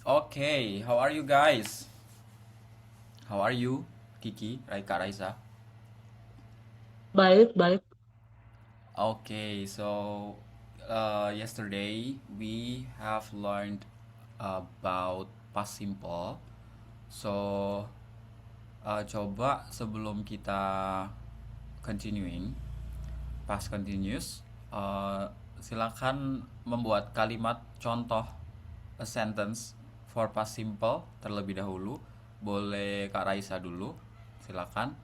Okay, how are you guys? How are you, Kiki, Raika, Raisa? Baik, baik. Okay, so yesterday we have learned about past simple. So coba sebelum kita continuing, past continuous, silakan membuat kalimat contoh a sentence for past simple terlebih dahulu. Boleh Kak Raisa dulu, silakan.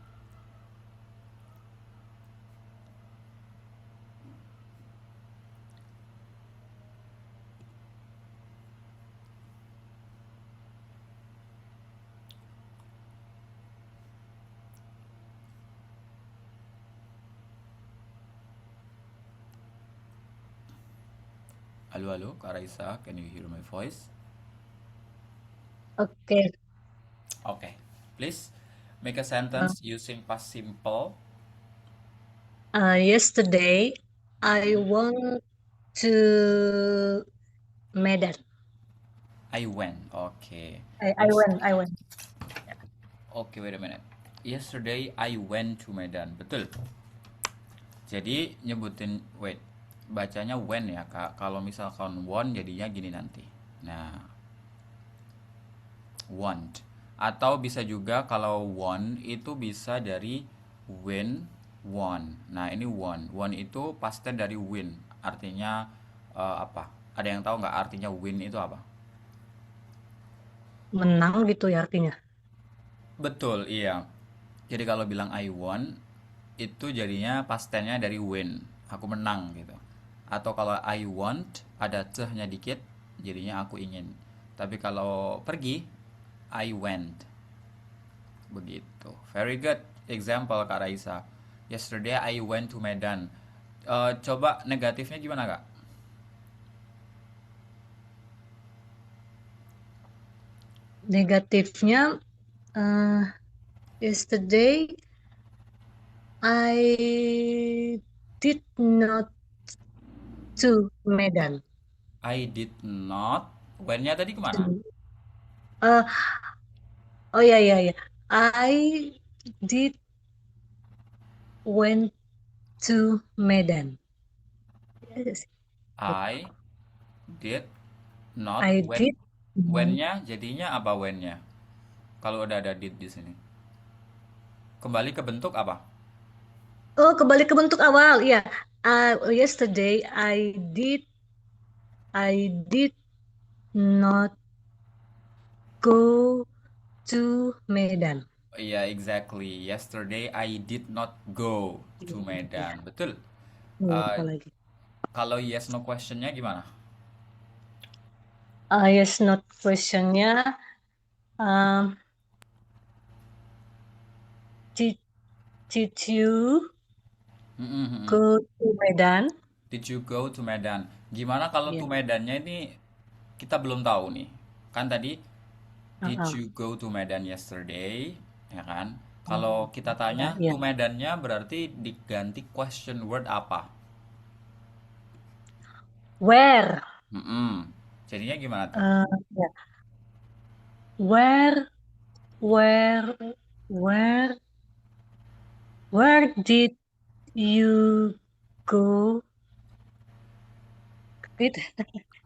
Halo, halo, Kak Raisa, can you hear my voice? Oke. Okay, please make a Uh, sentence using past simple. Yesterday, I went to Medan. I went. Okay. I Yes. went, I went. Okay, wait a minute. Yesterday I went to Medan. Betul. Jadi nyebutin wait. Bacanya when ya, Kak. Kalau misalkan won jadinya gini nanti. Nah, want. Atau bisa juga kalau won itu bisa dari win, won. Nah, ini won. Won itu pasti dari win. Artinya apa? Ada yang tahu nggak artinya win itu apa? Menang gitu ya artinya. Betul, iya. Jadi kalau bilang I won, itu jadinya past tense-nya dari win. Aku menang gitu. Atau kalau I want, ada nya dikit, jadinya aku ingin. Tapi kalau pergi, I went. Begitu. Very good example Kak Raisa. Yesterday I went to Medan. Coba negatifnya gimana Kak? Negatifnya, uh, yesterday I did not to Medan. I did not. When-nya tadi kemana? To- Uh, oh ya ya ya. I did went to Medan. Yes. I did not I when. did. When-nya jadinya apa when-nya? Kalau udah ada did di sini. Kembali ke bentuk apa? Oh, kembali ke bentuk awal. Ya, yesterday I did not go to Medan. Iya, exactly. Yesterday I did not go to Iya, Medan. iya. Betul. Iya, Eh, apalagi. kalau yes no questionnya gimana? Yes, not questionnya. Um, did did you Mm-mm-mm. go to Medan? Did you go to Medan? Gimana kalau to Iya. Medannya ini kita belum tahu nih. Kan tadi did Uh-uh. you go to Medan yesterday? Ya kan? Kalau kita tanya Ya, iya. to Medannya berarti diganti question word apa? Where? Mm-mm. Jadinya gimana tuh? Ya. Where? Where? Where? Where did you go? Gitu.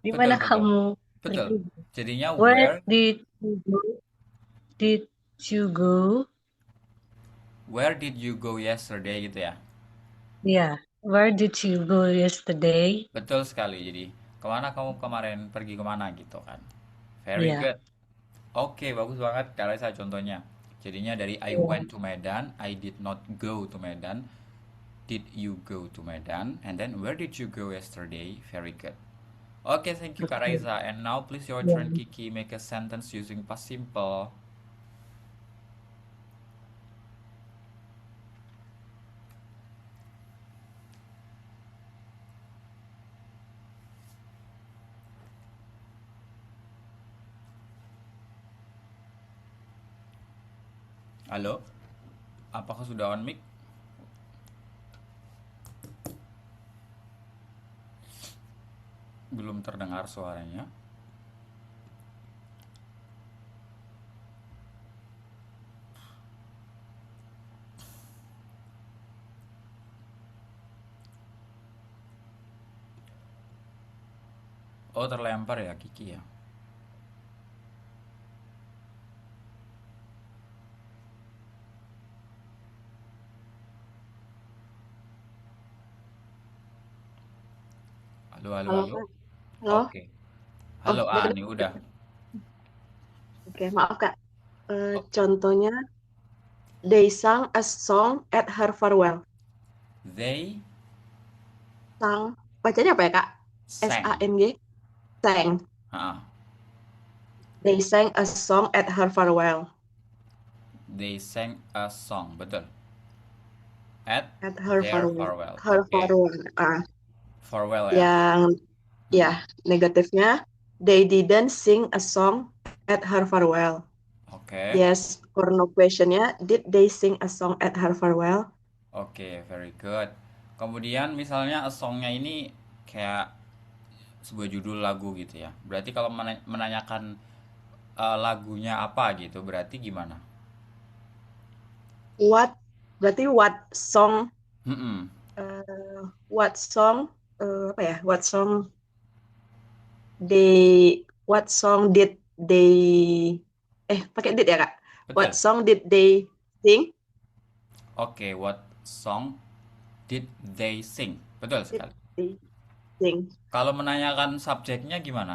Di Betul, mana betul. kamu Betul. pergi? Jadinya Where where did you go? Did you go? where did you go yesterday gitu ya? Yeah. Where did you go yesterday? Betul sekali. Jadi, kemana kamu kemarin pergi kemana gitu kan? Very Yeah. good. Oke, bagus banget kalau saya contohnya. Jadinya dari I Yeah. went to Medan, I did not go to Medan. Did you go to Medan? And then where did you go yesterday? Very good. Okay, thank you Kak Okay. Raiza. And now please your Yeah. turn Kiki make a sentence using past simple. Halo? Apakah sudah on mic? Belum terdengar suaranya. Oh, terlempar ya Kiki ya. Halo, halo, Halo halo. Kak. Halo. Oke. Oh, Halo udah Ani, kedengeran? udah. Oke, maaf Kak. Oh, Contohnya, they sang a song at her farewell. they Sang, bacanya apa ya Kak? sang. S-A-N-G. Sang. Ah, They sang a song at her farewell. they sang a song, betul. At At her their farewell. farewell. Her Oke. farewell. Farewell ya. Yang ya Mm-mm. negatifnya, they didn't sing a song at her farewell. Oke. Yes or no questionnya, did they sing a song at her farewell? Oke, very good. Kemudian misalnya a songnya ini kayak sebuah judul lagu gitu ya. Berarti kalau menanyakan lagunya apa gitu, berarti gimana? What, berarti Mm-mm. what song, apa ya? What song did they, pakai did ya Kak? What Betul. song did they sing? Oke, what song did they sing? Betul Did sekali. they sing? Kalau menanyakan subjeknya gimana?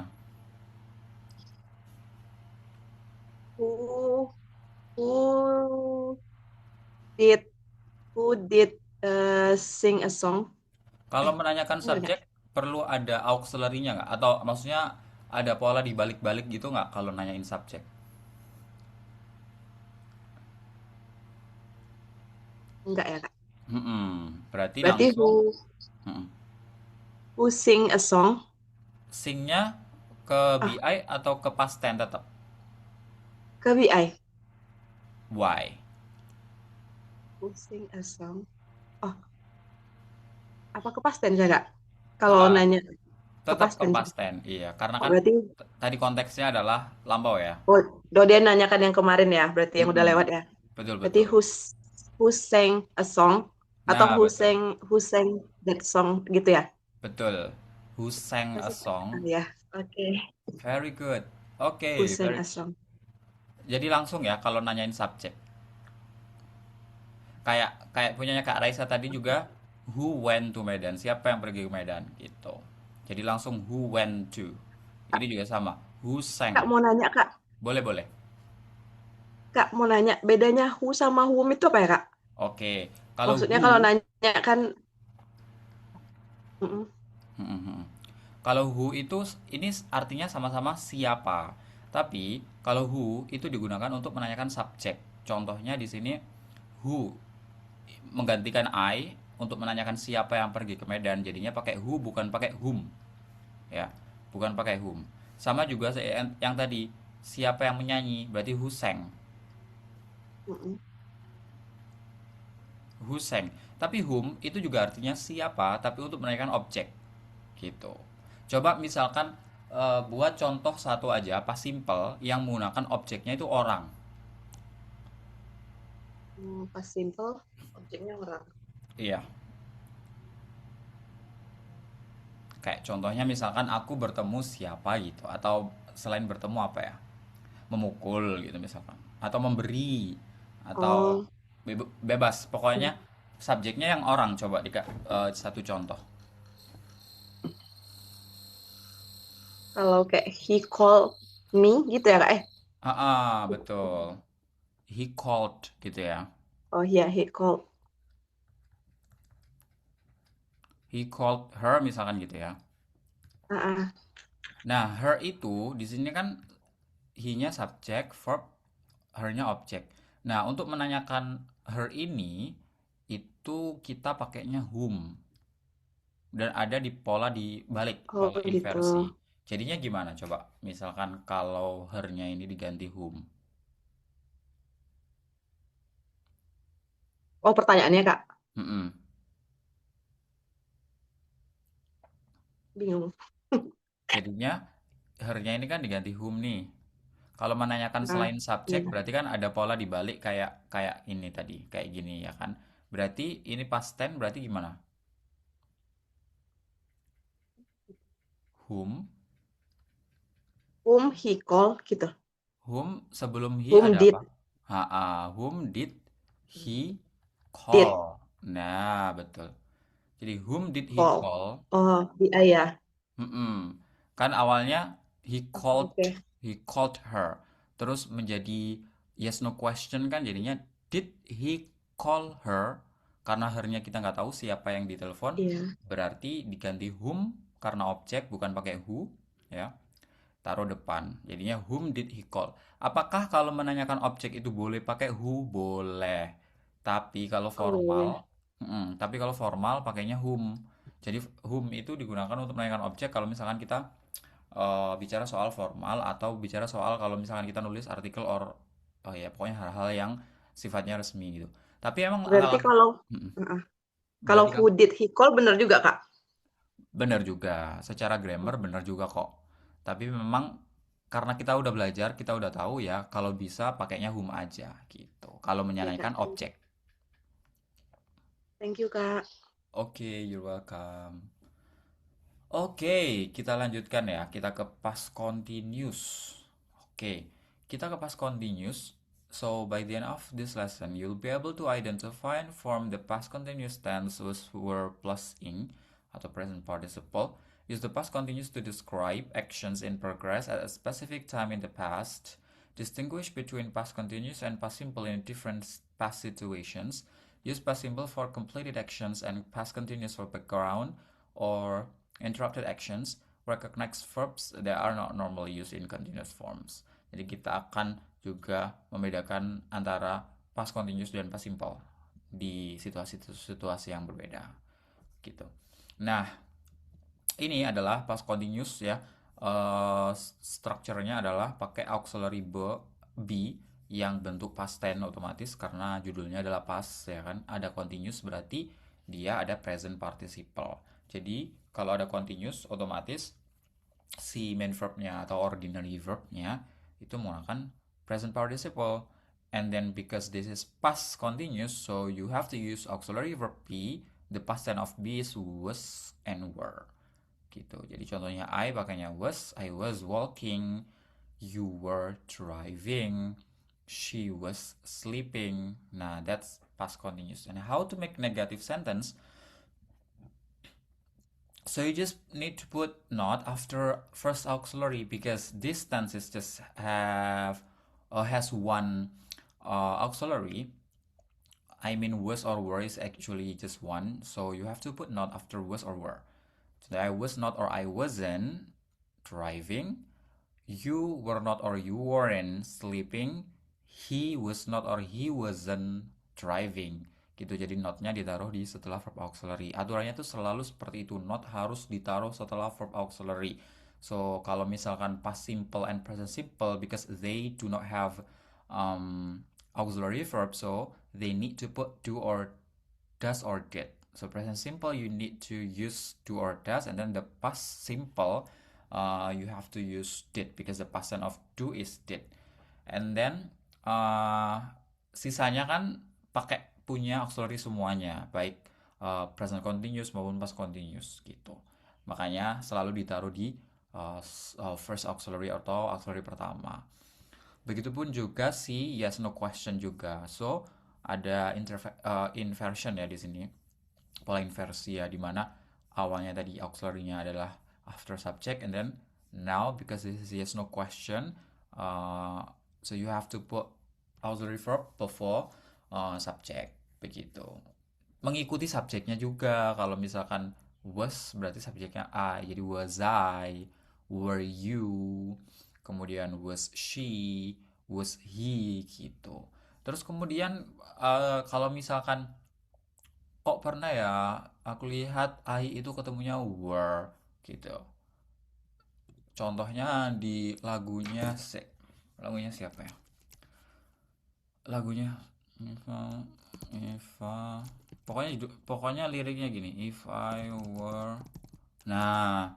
Who who did who did sing a song? Kalau Eh, menanyakan enggak. subjek, perlu ada auxiliary-nya nggak? Atau maksudnya ada pola di balik-balik gitu nggak kalau nanyain subjek? Enggak ya Kak. Berarti Berarti langsung mm-mm. who sing a song? Sing-nya ke Ah, BI atau ke past tense tetap? ke BI. Why? Who sing a song? Oh, apa ke past tense ya Kak? Kalau Ah, nanya ke tetap past ke tense. past tense, iya. Karena Oh, kan berarti tadi konteksnya adalah lampau ya. oh, dia nanyakan yang kemarin ya, berarti yang udah lewat Mm-mm. ya. Betul, Berarti betul. who sang a song atau Nah, betul. who sang that song gitu ya? Betul. Who sang a Masih song? ya. Oke. Very good. Who Oke, sang very. a song? Jadi langsung ya kalau nanyain subjek. Kayak kayak punyanya Kak Raisa tadi juga, who went to Medan? Siapa yang pergi ke Medan gitu. Jadi langsung who went to. Kak, Ini juga sama. Who Kak sang? mau nanya Kak. Boleh, boleh. Kak mau nanya bedanya who sama whom itu apa ya Kak? Oke. Kalau Maksudnya kalau who, nanya kan mm-mm. hmm. Kalau who itu ini artinya sama-sama siapa. Tapi kalau who itu digunakan untuk menanyakan subjek. Contohnya di sini who menggantikan I untuk menanyakan siapa yang pergi ke Medan. Jadinya pakai who bukan pakai whom, ya. Bukan pakai whom. Sama juga yang tadi siapa yang menyanyi berarti who sang. Mm-mm. Who sang. Tapi whom itu juga artinya siapa tapi untuk menanyakan objek. Gitu. Coba misalkan buat contoh satu aja, pas simple yang menggunakan objeknya itu orang. Pas simple objeknya orang. Iya, kayak contohnya misalkan aku bertemu siapa gitu, atau selain bertemu apa ya, memukul gitu misalkan, atau memberi, atau Oh, bebas. Pokoknya subjeknya yang orang. Coba satu contoh. kalau kayak he called me gitu ya Kak? Betul. He called gitu ya. Oh iya, he called. He called her misalkan gitu ya. Ah, ah. Nah, her itu di sini kan he-nya subjek, verb, her-nya objek. Nah, untuk menanyakan her ini itu kita pakainya whom, dan ada di pola di balik, Oh gitu. inversi. Jadinya gimana coba? Misalkan kalau her-nya ini diganti whom. Oh pertanyaannya Kak, Mm-mm. bingung. Jadinya her-nya ini kan diganti whom nih. Kalau menanyakan Ah, selain subjek iya. berarti kan ada pola di balik, kayak kayak ini tadi, kayak gini ya kan. Berarti ini past tense berarti gimana? Whom Whom he call gitu. Whom sebelum he Whom ada did apa? Whom did he did call? Nah, betul. Jadi whom did he call. call? Oh, dia ya. Mm-mm. Kan awalnya Oke, oke. he called her. Terus menjadi yes no question kan jadinya did he call her? Karena hernya kita nggak tahu siapa yang ditelepon, Iya. berarti diganti whom karena objek bukan pakai who, ya. Taruh depan. Jadinya whom did he call? Apakah kalau menanyakan objek itu boleh pakai who? Boleh. Tapi kalau Oh, boleh. formal, tapi kalau formal pakainya whom. Jadi whom itu digunakan untuk menanyakan objek kalau misalkan kita bicara soal formal atau bicara soal kalau misalkan kita nulis artikel oh ya pokoknya hal-hal yang sifatnya resmi gitu. Tapi emang Berarti hal kalau Mm-mm. uh-uh. Kalau Berarti who kan did he call bener juga, Kak? benar juga, secara grammar Oh, benar juga kok. Tapi memang karena kita udah belajar, kita udah tahu ya, kalau bisa pakainya whom aja gitu. Kalau iya, Kak. menyanyikan objek. Thank you, Kak. Oke, you're welcome. Oke, kita lanjutkan ya. Kita ke past continuous. Oke, kita ke past continuous. So, by the end of this lesson, you'll be able to identify and form the past continuous tense with were plus ing atau present participle. Use the past continuous to describe actions in progress at a specific time in the past. Distinguish between past continuous and past simple in different past situations. Use past simple for completed actions and past continuous for background or interrupted actions. Recognize verbs that are not normally used in continuous forms. Jadi kita akan juga membedakan antara past continuous dan past simple di situasi-situasi yang berbeda gitu. Nah, ini adalah past continuous ya. Strukturnya adalah pakai auxiliary be yang bentuk past tense otomatis karena judulnya adalah past ya kan. Ada continuous berarti dia ada present participle. Jadi kalau ada continuous otomatis si main verbnya atau ordinary verbnya itu menggunakan present participle. And then because this is past continuous, so you have to use auxiliary verb be. The past tense of be is was and were gitu. Jadi contohnya I pakainya was, I was walking, you were driving, she was sleeping. Nah, that's past continuous. And how to make negative sentence? So you just need to put not after first auxiliary because this tense just has one auxiliary. I mean was or were is actually just one, so you have to put not after was or were. So I was not or I wasn't driving. You were not or you weren't sleeping. He was not or he wasn't driving. Gitu, jadi notnya ditaruh di setelah verb auxiliary. Aturannya tuh selalu seperti itu. Not harus ditaruh setelah verb auxiliary. So, kalau misalkan past simple and present simple, because they do not have auxiliary verb, so they need to put do or does or did. So present simple you need to use do or does, and then the past simple you have to use did because the past tense of do is did. And then sisanya kan pakai punya auxiliary semuanya, baik present continuous maupun past continuous gitu. Makanya selalu ditaruh di first auxiliary atau auxiliary pertama. Begitupun juga si yes no question juga. So ada inversion ya di sini. Pola inversi ya, dimana awalnya tadi auxiliary-nya adalah after subject, and then now because this is yes no question, so you have to put auxiliary verb before subject begitu. Mengikuti subjeknya juga, kalau misalkan was berarti subjeknya I, jadi was I, were you, kemudian was she, was he gitu. Terus kemudian kalau misalkan kok pernah ya aku lihat I itu ketemunya were gitu. Contohnya di lagunya siapa ya? Lagunya Eva, Eva. Pokoknya liriknya gini, if I were. Nah,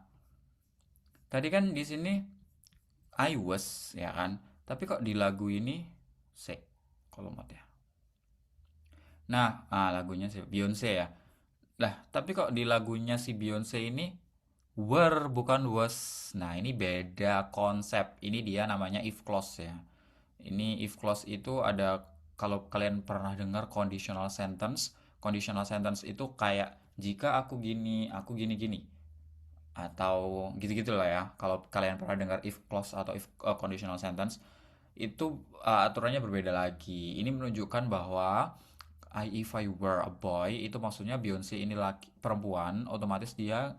tadi kan di sini I was ya kan. Tapi kok di lagu ini se kalau mau ya. Nah, lagunya si Beyonce ya. Lah, tapi kok di lagunya si Beyonce ini Were bukan was. Nah, ini beda konsep. Ini dia namanya if clause ya. Ini if clause itu ada, kalau kalian pernah dengar conditional sentence. Conditional sentence itu kayak jika aku gini gini atau gitu-gitu lah ya. Kalau kalian pernah dengar if clause atau if conditional sentence itu aturannya berbeda lagi. Ini menunjukkan bahwa if I were a boy itu maksudnya Beyonce ini laki perempuan, otomatis dia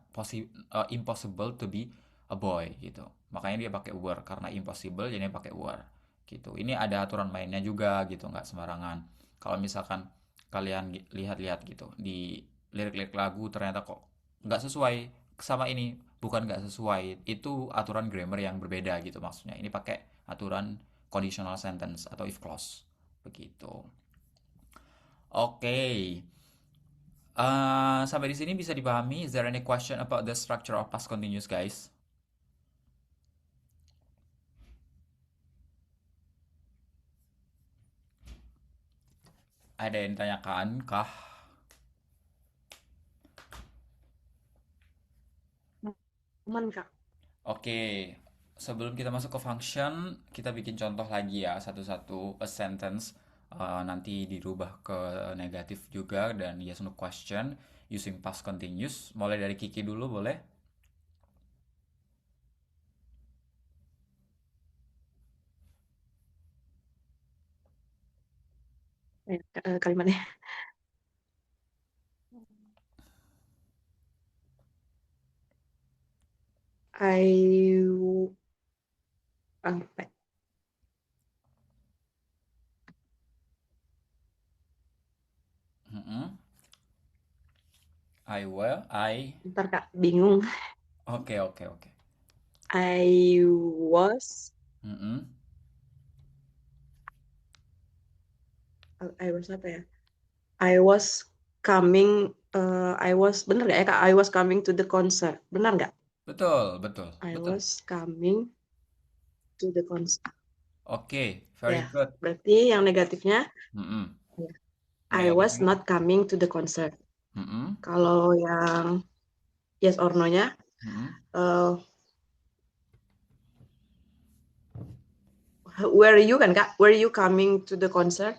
impossible to be a boy gitu. Makanya dia pakai were karena impossible jadi dia pakai were gitu. Ini ada aturan mainnya juga gitu, nggak sembarangan. Kalau misalkan kalian lihat-lihat gitu di lirik-lirik lagu ternyata kok nggak sesuai sama ini, bukan nggak sesuai, itu aturan grammar yang berbeda gitu maksudnya. Ini pakai aturan conditional sentence atau if clause begitu. Oke. Sampai di sini bisa dipahami. Is there any question about the structure of past continuous, guys? Ada yang ditanyakan kah? Aman, Kak. Oke. Sebelum kita masuk ke function, kita bikin contoh lagi ya, satu-satu a sentence. Nanti dirubah ke negatif juga dan yes no question using past continuous. Mulai dari Kiki dulu boleh? Kalimatnya. I baik. Mm-mm. I. Bentar, Kak, bingung. Oke, oke, oke. I was Mm-mm. I was apa ya? I was I was bener nggak ya, Kak? I was coming to the concert. Benar nggak? Betul, betul, I betul. was coming to the concert. Oke, very Ya, good. berarti yang negatifnya Mm-mm. I was Negatifnya? not coming to the concert. Mm-mm. Kalau yang yes or no-nya, Mm-mm. uh, were you kan, Kak? Were you coming to the concert?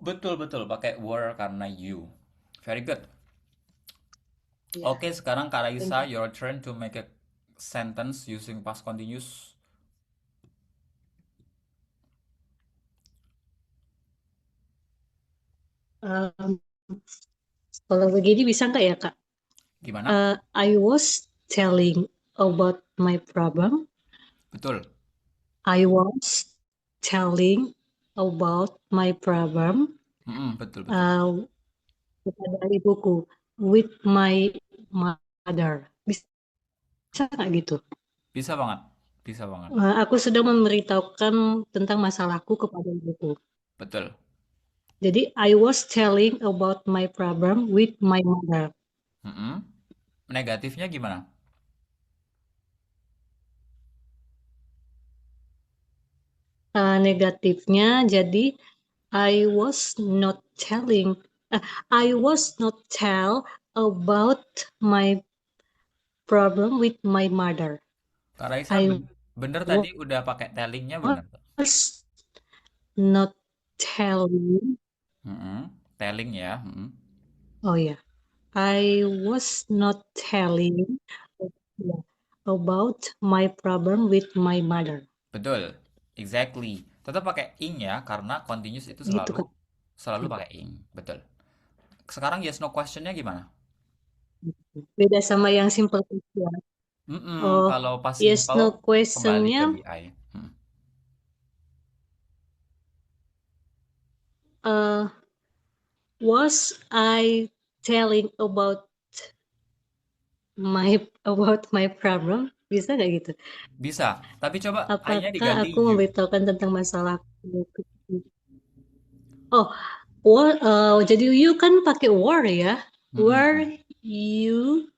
Betul, betul. Pakai were karena you. Very good. Iya, Oke, sekarang Kak thank Raisa, you. your turn to make a sentence using past continuous. Um, Kalau begini bisa nggak ya, Kak? Gimana? I was telling about my problem. Betul. I was telling about my problem Mm-mm, betul, betul. uh, kepada ibuku with my mother. Bisa nggak gitu? Bisa banget. Bisa banget. Aku sedang memberitahukan tentang masalahku kepada ibuku. Betul. Jadi, I was telling about my problem with my mother. Mm-mm. Negatifnya gimana? Negatifnya, jadi I was not telling, I was not tell about my problem with my mother. Kak Raisa I bener tadi udah pakai tellingnya bener. was not telling. Mm-mm. Telling ya. Mm-mm. Oh ya, I was not telling yeah, about my problem with my mother. Betul. Exactly. Tetap pakai ing ya karena continuous itu Gitu selalu kan? selalu pakai ing. Betul. Sekarang yes no questionnya gimana? Beda sama yang simple question. Mm-mm, Oh, kalau pas yes simple no kembali ke questionnya. BI. Mm. uh, was I telling about my problem? Bisa nggak gitu? Bisa, tapi coba I-nya Apakah diganti aku you. memberitahukan tentang masalahku? Oh, jadi you kan pakai were ya? Were Mm-mm. you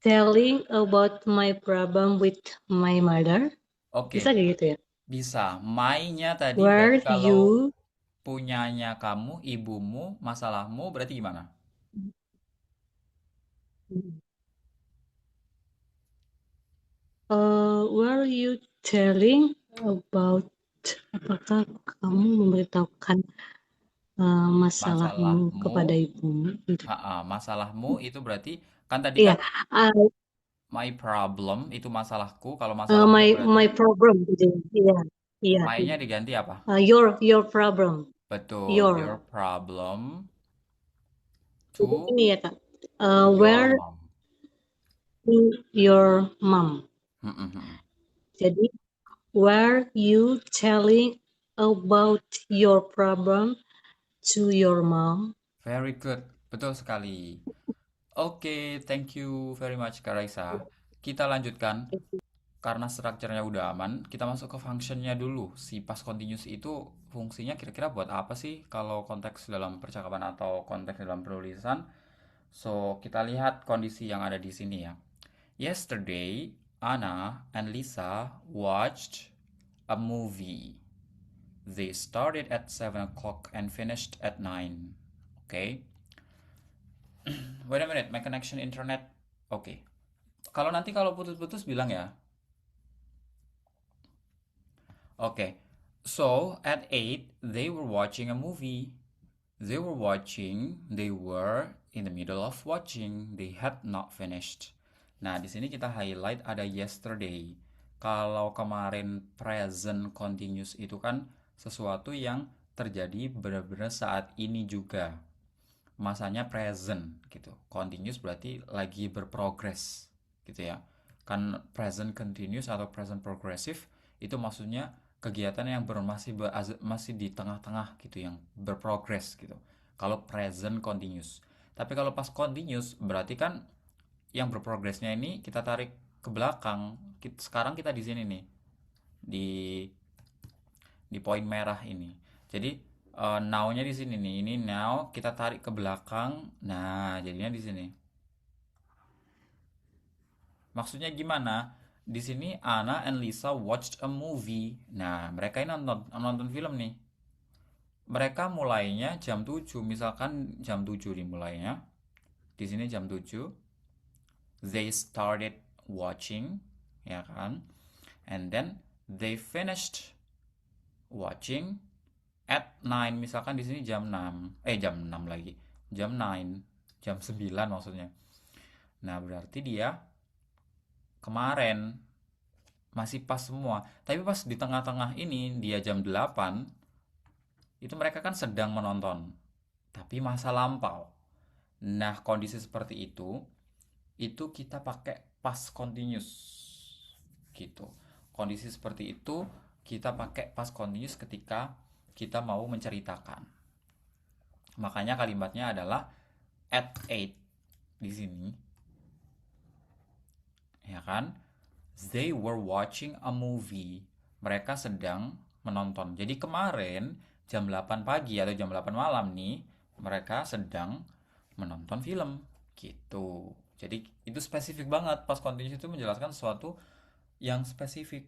telling about my problem with my mother? Oke, Bisa nggak gitu ya? bisa. My-nya tadi Were berarti kalau you punyanya kamu, ibumu, masalahmu berarti gimana? you telling about apakah kamu memberitahukan masalahmu Masalahmu, kepada ibumu? Gitu. masalahmu itu berarti kan tadi Iya, kan uh, my problem itu masalahku, kalau masalahmu my berarti problem gitu. Iya, iya, my-nya iya. diganti apa? Your problem. Betul, Your. your problem Jadi to ini ya Kak. your Where mom. to your mom. Jadi where you telling about your problem to your mom. Very good, betul sekali. Oke, thank you very much Kak Raisa. Kita lanjutkan. Karena strukturnya udah aman, kita masuk ke functionnya dulu. Si past continuous itu fungsinya kira-kira buat apa sih kalau konteks dalam percakapan atau konteks dalam penulisan? So, kita lihat kondisi yang ada di sini ya. Yesterday, Anna and Lisa watched a movie. They started at 7 o'clock and finished at 9. Okay. Wait a minute, my connection internet. Oke. Kalau nanti kalau putus-putus bilang ya. Okay. So at 8, they were watching a movie. They were in the middle of watching. They had not finished. Nah, di sini kita highlight ada yesterday. Kalau kemarin present continuous itu kan sesuatu yang terjadi benar-benar saat ini juga. Masanya present gitu. Continuous berarti lagi berprogres gitu ya. Kan present continuous atau present progressive itu maksudnya kegiatan yang masih di tengah-tengah gitu yang berprogres gitu. Kalau present continuous. Tapi kalau pas continuous berarti kan yang berprogresnya ini kita tarik ke belakang. Sekarang kita di sini nih di poin merah ini. Jadi now-nya di sini nih. Ini now kita tarik ke belakang. Nah, jadinya di sini. Maksudnya gimana? Di sini Anna and Lisa watched a movie. Nah, mereka ini nonton film nih. Mereka mulainya jam 7, misalkan jam 7 dimulainya. Di sini jam 7. They started watching, ya kan? And then they finished watching at 9, misalkan di sini jam 6. Jam 6 lagi. Jam 9, jam 9 maksudnya. Nah, berarti dia kemarin masih pas semua. Tapi pas di tengah-tengah ini dia jam 8, itu mereka kan sedang menonton. Tapi masa lampau. Nah, kondisi seperti itu kita pakai past continuous. Gitu. Kondisi seperti itu kita pakai past continuous ketika kita mau menceritakan. Makanya kalimatnya adalah at 8 di sini. Ya kan? They were watching a movie. Mereka sedang menonton. Jadi kemarin jam 8 pagi atau jam 8 malam nih, mereka sedang menonton film. Gitu. Jadi itu spesifik banget. Past continuous itu menjelaskan sesuatu yang spesifik.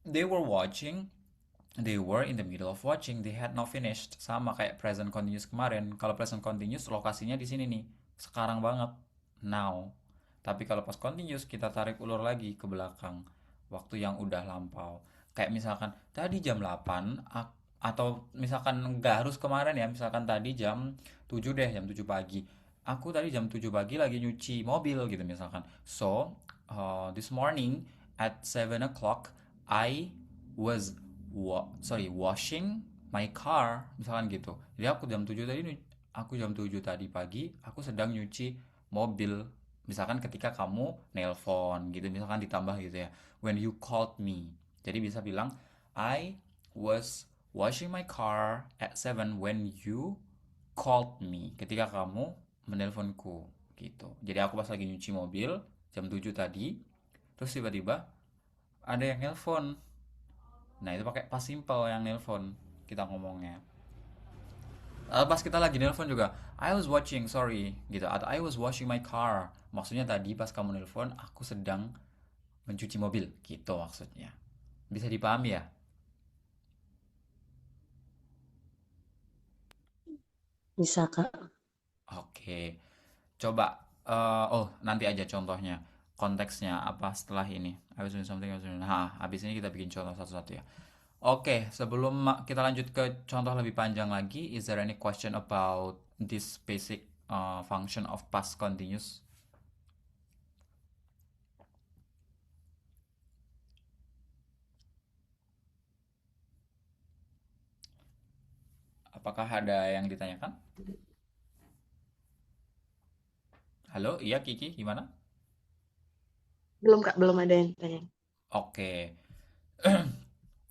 They were watching, they were in the middle of watching, they had not finished. Sama kayak present continuous kemarin. Kalau present continuous lokasinya di sini nih, sekarang banget, now. Tapi kalau pas continuous kita tarik ulur lagi ke belakang, waktu yang udah lampau. Kayak misalkan tadi jam 8 atau misalkan nggak harus kemarin ya, misalkan tadi jam 7 deh, jam 7 pagi. Aku tadi jam 7 pagi lagi nyuci mobil gitu misalkan. So, this morning at 7 o'clock I was washing my car misalkan gitu. Jadi aku jam 7 tadi pagi aku sedang nyuci mobil. Misalkan ketika kamu nelpon gitu misalkan ditambah gitu ya. When you called me. Jadi bisa bilang I was washing my car at 7 when you called me. Ketika kamu menelponku gitu. Jadi aku pas lagi nyuci mobil jam 7 tadi terus tiba-tiba ada yang nelpon. Nah, itu pakai pas simple yang nelpon kita ngomongnya. Pas kita lagi nelpon juga, I was watching, sorry, gitu. Atau I was washing my car. Maksudnya tadi pas kamu nelpon, aku sedang mencuci mobil, gitu maksudnya. Bisa dipahami ya? Bisa Kak. Oke. Coba, nanti aja contohnya. konteksnya apa setelah ini. I was doing something, I was doing. Nah, habis ini kita bikin contoh satu-satu ya. Oke, sebelum kita lanjut ke contoh lebih panjang lagi, is there any question about this basic function of past continuous? Apakah ada yang ditanyakan? Halo, iya Kiki, gimana? Belum Kak, belum ada yang tanya. Oke,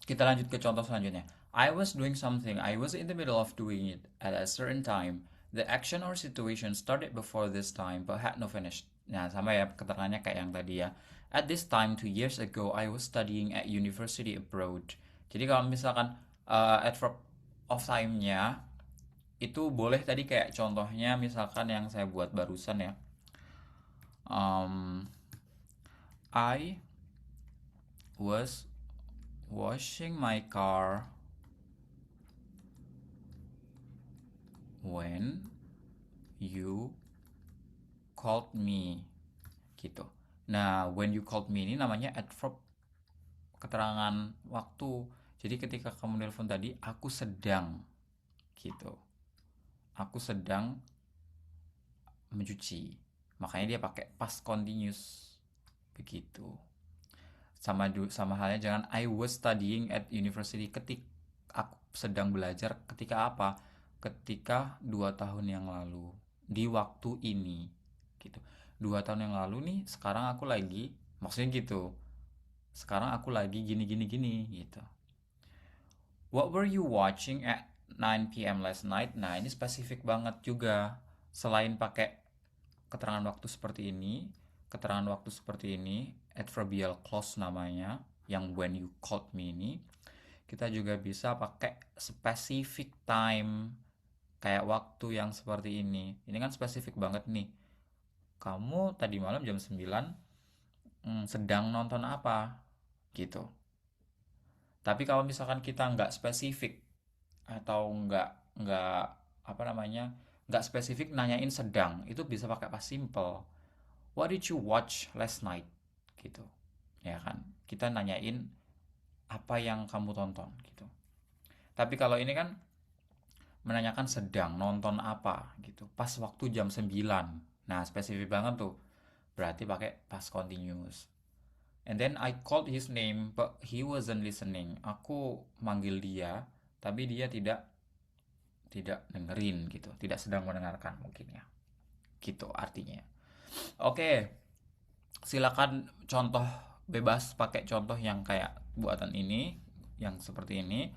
kita lanjut ke contoh selanjutnya. I was doing something. I was in the middle of doing it at a certain time. The action or situation started before this time but had no finish. Nah, sama ya keterangannya kayak yang tadi ya. At this time, 2 years ago, I was studying at university abroad. Jadi kalau misalkan adverb of time-nya itu boleh tadi kayak contohnya misalkan yang saya buat barusan ya. Um, I was washing my car when you called me gitu. Nah, when you called me ini namanya adverb keterangan waktu. Jadi ketika kamu nelpon tadi, aku sedang gitu. Aku sedang mencuci. Makanya dia pakai past continuous begitu. Sama halnya jangan I was studying at university ketika aku sedang belajar ketika apa? Ketika 2 tahun yang lalu di waktu ini gitu. 2 tahun yang lalu nih sekarang aku lagi maksudnya gitu. Sekarang aku lagi gini gini gini gitu. What were you watching at 9 p.m. last night? Nah, ini spesifik banget juga. Selain pakai keterangan waktu seperti ini, keterangan waktu seperti ini, adverbial clause namanya, yang when you called me ini, kita juga bisa pakai specific time, kayak waktu yang seperti ini. Ini kan spesifik banget nih. Kamu tadi malam jam 9 sedang nonton apa? Gitu. Tapi kalau misalkan kita nggak spesifik atau nggak apa namanya nggak spesifik nanyain sedang itu bisa pakai pas simple. What did you watch last night? Gitu. Ya kan? Kita nanyain apa yang kamu tonton gitu. Tapi kalau ini kan menanyakan sedang nonton apa gitu. Pas waktu jam 9. Nah, spesifik banget tuh. Berarti pakai past continuous. And then I called his name but he wasn't listening. Aku manggil dia tapi dia tidak dengerin gitu. Tidak sedang mendengarkan mungkin ya. Gitu artinya. Oke, silakan contoh bebas pakai contoh yang kayak buatan ini, yang seperti ini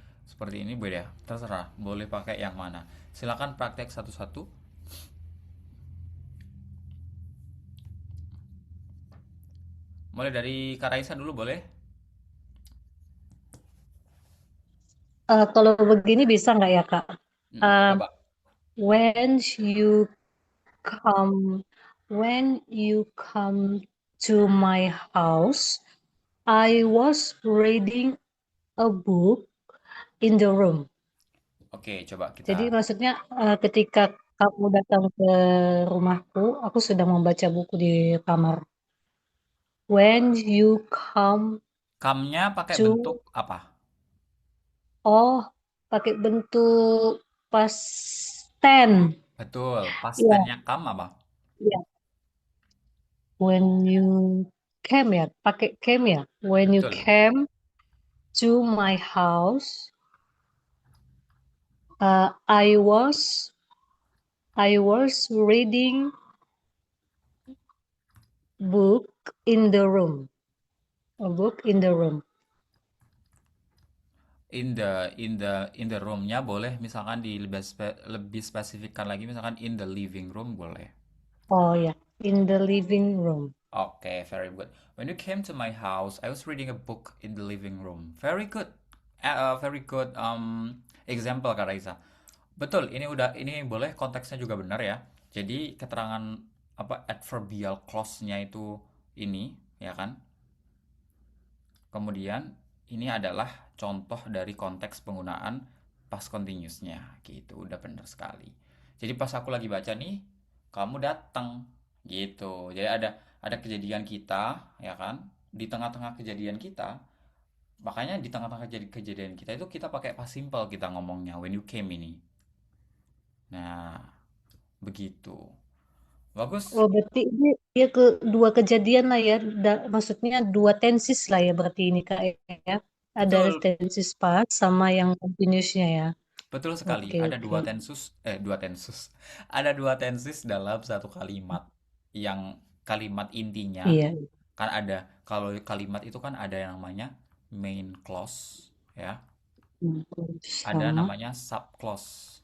beda, terserah, boleh pakai yang mana. Silakan praktek satu-satu. Mulai dari Kak Raisa dulu boleh? Kalau begini bisa nggak ya, Kak? Um, Coba. when you come, when you come to my house, I was reading a book in the room. Oke, coba kita. Jadi maksudnya ketika kamu datang ke rumahku, aku sedang membaca buku di kamar. When you come Come-nya pakai bentuk to, apa? oh, pakai bentuk past tense. Betul, past Iya, tense-nya come apa? iya. When you came ya, pakai came ya. When you Betul. came to my house, I was reading book in the room. A book in the room. In the room-nya boleh misalkan lebih spesifikkan lagi misalkan in the living room boleh. Oh ya, in the living room. Okay, very good. When you came to my house, I was reading a book in the living room. Very good. Very good example Kak Raisa. Betul, ini boleh konteksnya juga benar ya. Jadi keterangan apa adverbial clause-nya itu ini, ya kan? Kemudian ini adalah contoh dari konteks penggunaan past continuous-nya gitu. Udah benar sekali. Jadi pas aku lagi baca nih, kamu datang gitu. Jadi ada kejadian kita, ya kan? Di tengah-tengah kejadian kita, makanya di tengah-tengah kejadian kita itu kita pakai past simple kita ngomongnya when you came ini. Nah, begitu. Bagus. Oh, berarti ini dia ke dua kejadian lah ya. Maksudnya dua tenses lah ya berarti ini Kak ya. Ada Betul, tenses past sama yang continuousnya ya. betul sekali. Oke, Ada oke. dua tensus. Ada dua tenses dalam satu kalimat. Yang kalimat intinya Iya. kan ada, kalau kalimat itu kan ada yang namanya main clause, ya. Ada Sama. namanya subclause.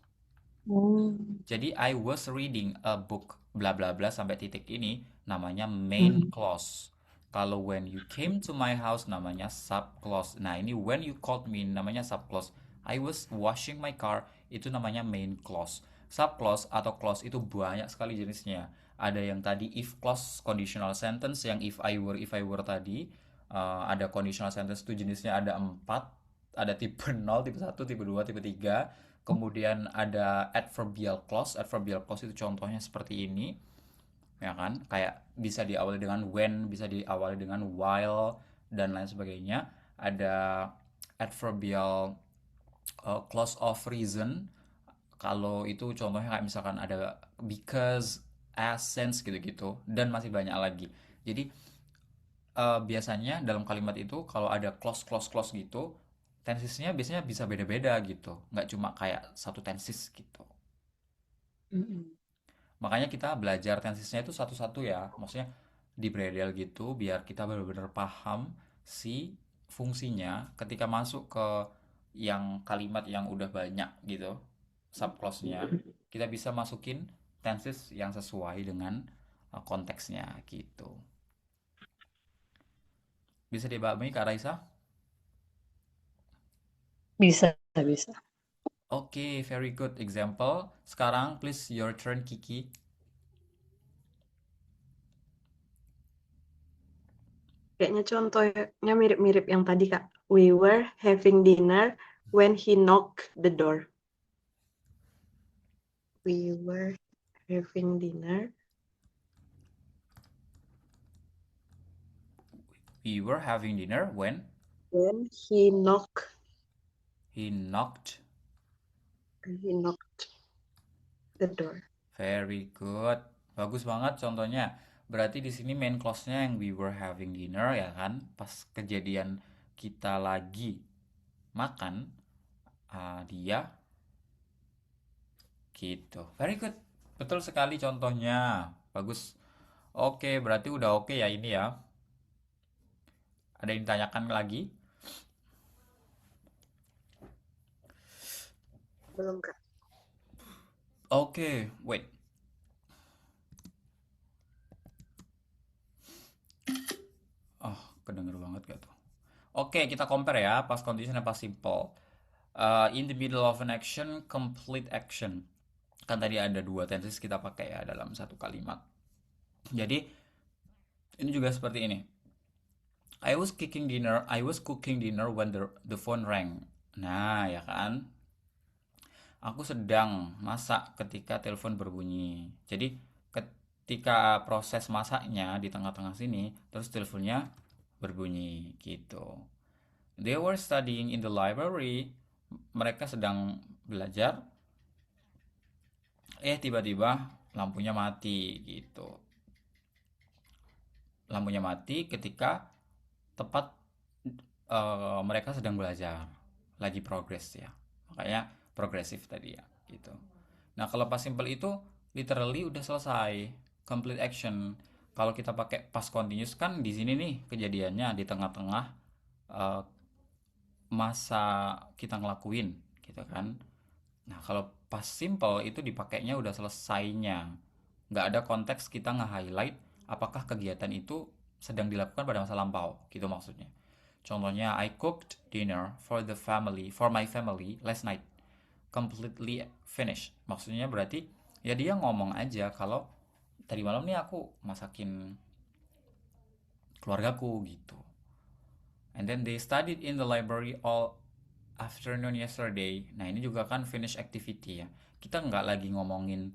Oh. Jadi I was reading a book bla bla bla sampai titik ini namanya main Hmm. clause. Kalau when you came to my house namanya subclause. Nah, ini when you called me namanya subclause. I was washing my car itu namanya main clause. Subclause atau clause itu banyak sekali jenisnya. Ada yang tadi if clause conditional sentence, yang if I were tadi. Ada conditional sentence itu jenisnya ada 4, ada tipe 0, tipe 1, tipe 2, tipe 3. Kemudian ada adverbial clause. Adverbial clause itu contohnya seperti ini, ya kan? Kayak bisa diawali dengan when, bisa diawali dengan while, dan lain sebagainya. Ada adverbial clause of reason. Kalau itu contohnya kayak misalkan ada because, as, since gitu-gitu, dan masih banyak lagi. Jadi biasanya dalam kalimat itu kalau ada clause gitu, tensisnya biasanya bisa beda-beda gitu, nggak cuma kayak satu tensis gitu. Mm-mm. Makanya kita belajar tensisnya itu satu-satu ya, maksudnya di Braille gitu biar kita benar-benar paham si fungsinya ketika masuk ke yang kalimat yang udah banyak gitu, subclause-nya, kita bisa masukin tensis yang sesuai dengan konteksnya gitu. Bisa dipahami Kak Raisa? Bisa, bisa. Oke, very good example. Sekarang please your turn Kiki. Kayaknya contohnya mirip-mirip yang tadi, Kak. We were having dinner when he knocked the door. We were having dinner We were having dinner when when he knocked. he knocked the door. Very good. Bagus banget contohnya. Berarti di sini main clause-nya yang we were having dinner ya kan? Pas kejadian kita lagi makan, dia gitu. Very good. Betul sekali contohnya. Bagus. Oke, berarti udah oke ya ini ya. Ada yang ditanyakan lagi? Belum, Kak. Oke, wait. Oh, kedenger banget gak tuh? Oke, kita compare ya, past continuous dan past simple. In the middle of an action, complete action. Kan tadi ada dua tenses kita pakai ya dalam satu kalimat. Jadi, ini juga seperti ini. I was cooking dinner when the phone rang. Nah, ya kan? Aku sedang masak ketika telepon berbunyi. Jadi, ketika proses masaknya di tengah-tengah sini, terus teleponnya berbunyi gitu. They were studying in the library. Mereka sedang belajar. Tiba-tiba lampunya mati gitu. Lampunya mati ketika tepat mereka sedang belajar. Lagi progress ya. Makanya progresif tadi ya gitu. Nah, kalau past simple itu literally udah selesai, complete action. Kalau kita pakai past continuous kan di sini nih kejadiannya di tengah-tengah eh, masa kita ngelakuin gitu kan. Nah, kalau past simple itu dipakainya udah selesainya. Nggak ada konteks kita nge-highlight apakah kegiatan itu sedang dilakukan pada masa lampau, gitu maksudnya. Contohnya, I cooked dinner for my family last night. Completely finished. Maksudnya berarti ya dia ngomong aja kalau tadi malam nih aku masakin keluargaku gitu. And then they studied in the library all afternoon yesterday. Nah, ini juga kan finish activity ya. Kita nggak lagi ngomongin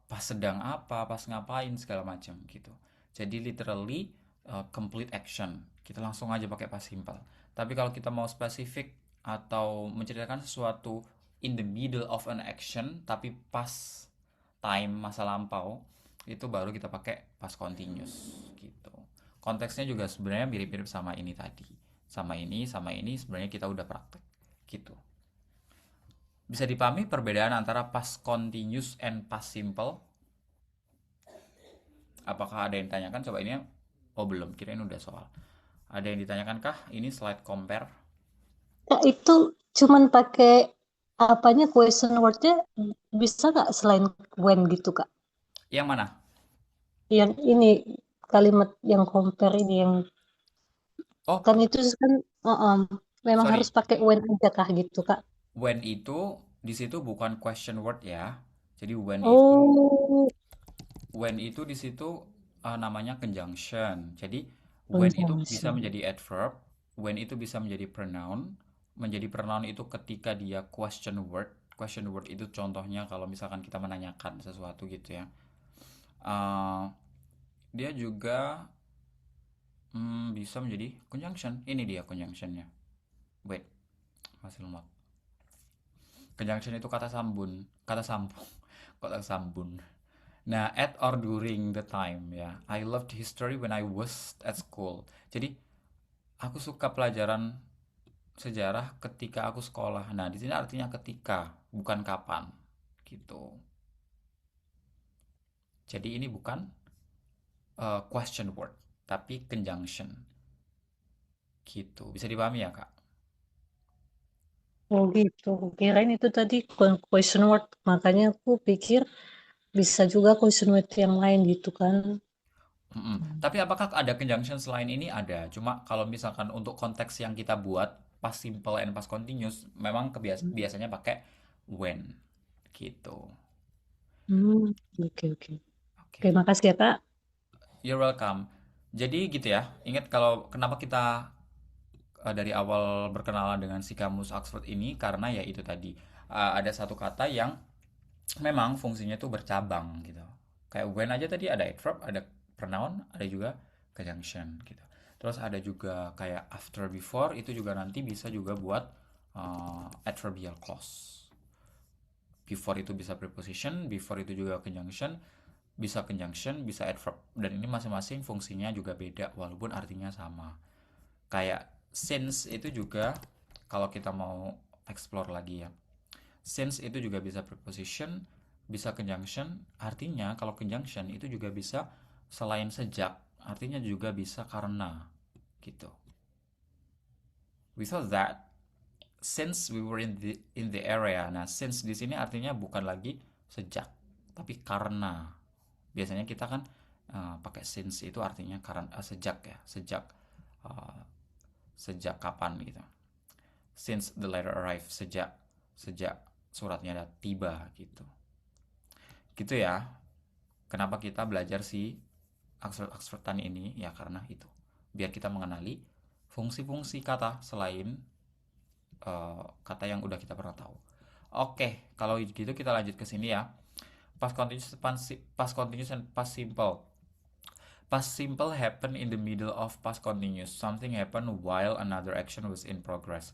pas sedang apa, pas ngapain segala macam gitu. Jadi literally complete action. Kita langsung aja pakai past simple. Tapi kalau kita mau spesifik atau menceritakan sesuatu in the middle of an action tapi pas time masa lampau, itu baru kita pakai past continuous gitu. Konteksnya juga sebenarnya mirip-mirip sama ini tadi. Sama ini sebenarnya kita udah praktek gitu. Bisa dipahami perbedaan antara past continuous and past simple? Apakah ada yang ditanyakan? Coba ini. Oh belum, kirain udah soal. Ada yang ditanyakan kah? Ini slide compare. Kak, itu cuman pakai apanya question word-nya bisa nggak selain when gitu, Kak? Yang mana? Yang ini kalimat yang compare ini yang Oh, kan itu kan memang harus sorry. pakai when aja kah gitu, Kak? When itu di situ bukan question word ya. Jadi Oh, when itu di situ namanya conjunction. Jadi when itu bisa conjunction. menjadi adverb, when itu bisa menjadi pronoun. Menjadi pronoun itu ketika dia question word. Question word itu contohnya kalau misalkan kita menanyakan sesuatu gitu ya. Eh, dia juga bisa menjadi conjunction. Ini dia conjunctionnya. Wait, masih lemot. Conjunction itu kata sambung, kata sambung. Nah, at or during the time ya. I loved history when I was at school. Jadi aku suka pelajaran sejarah ketika aku sekolah. Nah, di sini artinya ketika, bukan kapan, gitu. Jadi ini bukan question word, tapi conjunction, gitu. Bisa dipahami ya, Kak? Oh gitu. Kirain itu tadi question word. Makanya aku pikir bisa juga question word yang lain gitu kan. Tapi apakah ada conjunction selain ini? Ada. Cuma kalau misalkan untuk konteks yang kita buat, past simple and past continuous, memang biasanya pakai when, gitu. Hmm, oke oke. Oke, Oke. makasih ya, Kak. You're welcome. Jadi gitu ya. Ingat kalau kenapa kita dari awal berkenalan dengan si kamus Oxford ini karena ya itu tadi ada satu kata yang memang fungsinya tuh bercabang gitu. Kayak when aja tadi ada adverb, ada pronoun, ada juga conjunction gitu. Terus ada juga kayak after before itu juga nanti bisa juga buat adverbial clause. Before itu bisa preposition, before itu juga conjunction, bisa adverb. Dan ini masing-masing fungsinya juga beda walaupun artinya sama. Kayak since itu juga kalau kita mau explore lagi ya. Since itu juga bisa preposition, bisa conjunction. Artinya kalau conjunction itu juga bisa selain sejak, artinya juga bisa karena gitu. We thought that since we were in the area. Nah, since di sini artinya bukan lagi sejak, tapi karena. Biasanya kita kan pakai since itu artinya karena sejak ya, uh, sejak kapan gitu. Since the letter arrived, sejak suratnya tiba gitu. Gitu ya. Kenapa kita belajar si Oxford Tani ini? Ya karena itu. Biar kita mengenali fungsi-fungsi kata selain kata yang udah kita pernah tahu. Oke, kalau gitu kita lanjut ke sini ya. Past continuous and past simple. Past simple happen in the middle of past continuous. Something happened while another action was in progress.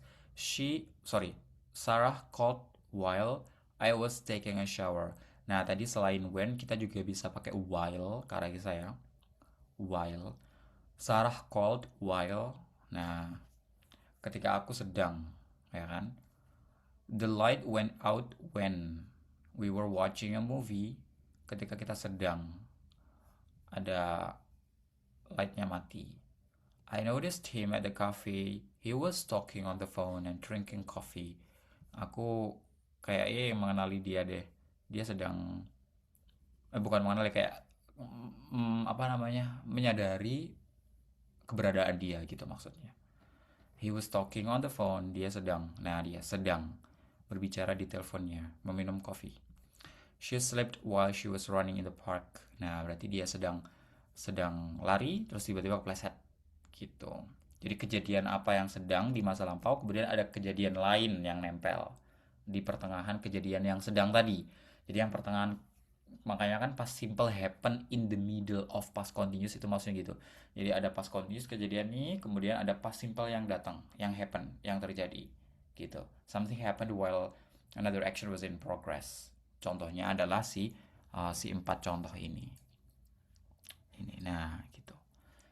Sarah called while I was taking a shower. Nah, tadi selain when kita juga bisa pakai while karena saya. While Sarah called while. Nah, ketika aku sedang, ya kan? The light went out when we were watching a movie. Ketika kita sedang ada lightnya mati. I noticed him at the cafe. He was talking on the phone and drinking coffee. Aku kayaknya mengenali dia deh. Dia sedang bukan mengenali kayak apa namanya menyadari keberadaan dia gitu maksudnya. He was talking on the phone. Dia sedang berbicara di teleponnya, meminum kopi. She slept while she was running in the park. Nah, berarti dia sedang lari terus tiba-tiba kepleset gitu. Jadi kejadian apa yang sedang di masa lampau kemudian ada kejadian lain yang nempel di pertengahan kejadian yang sedang tadi. Jadi yang pertengahan Makanya kan past simple happen in the middle of past continuous, itu maksudnya gitu. Jadi ada past continuous kejadian nih, kemudian ada past simple yang datang, yang happen, yang terjadi gitu. Something happened while another action was in progress. Contohnya adalah si 4 contoh ini. Nah gitu.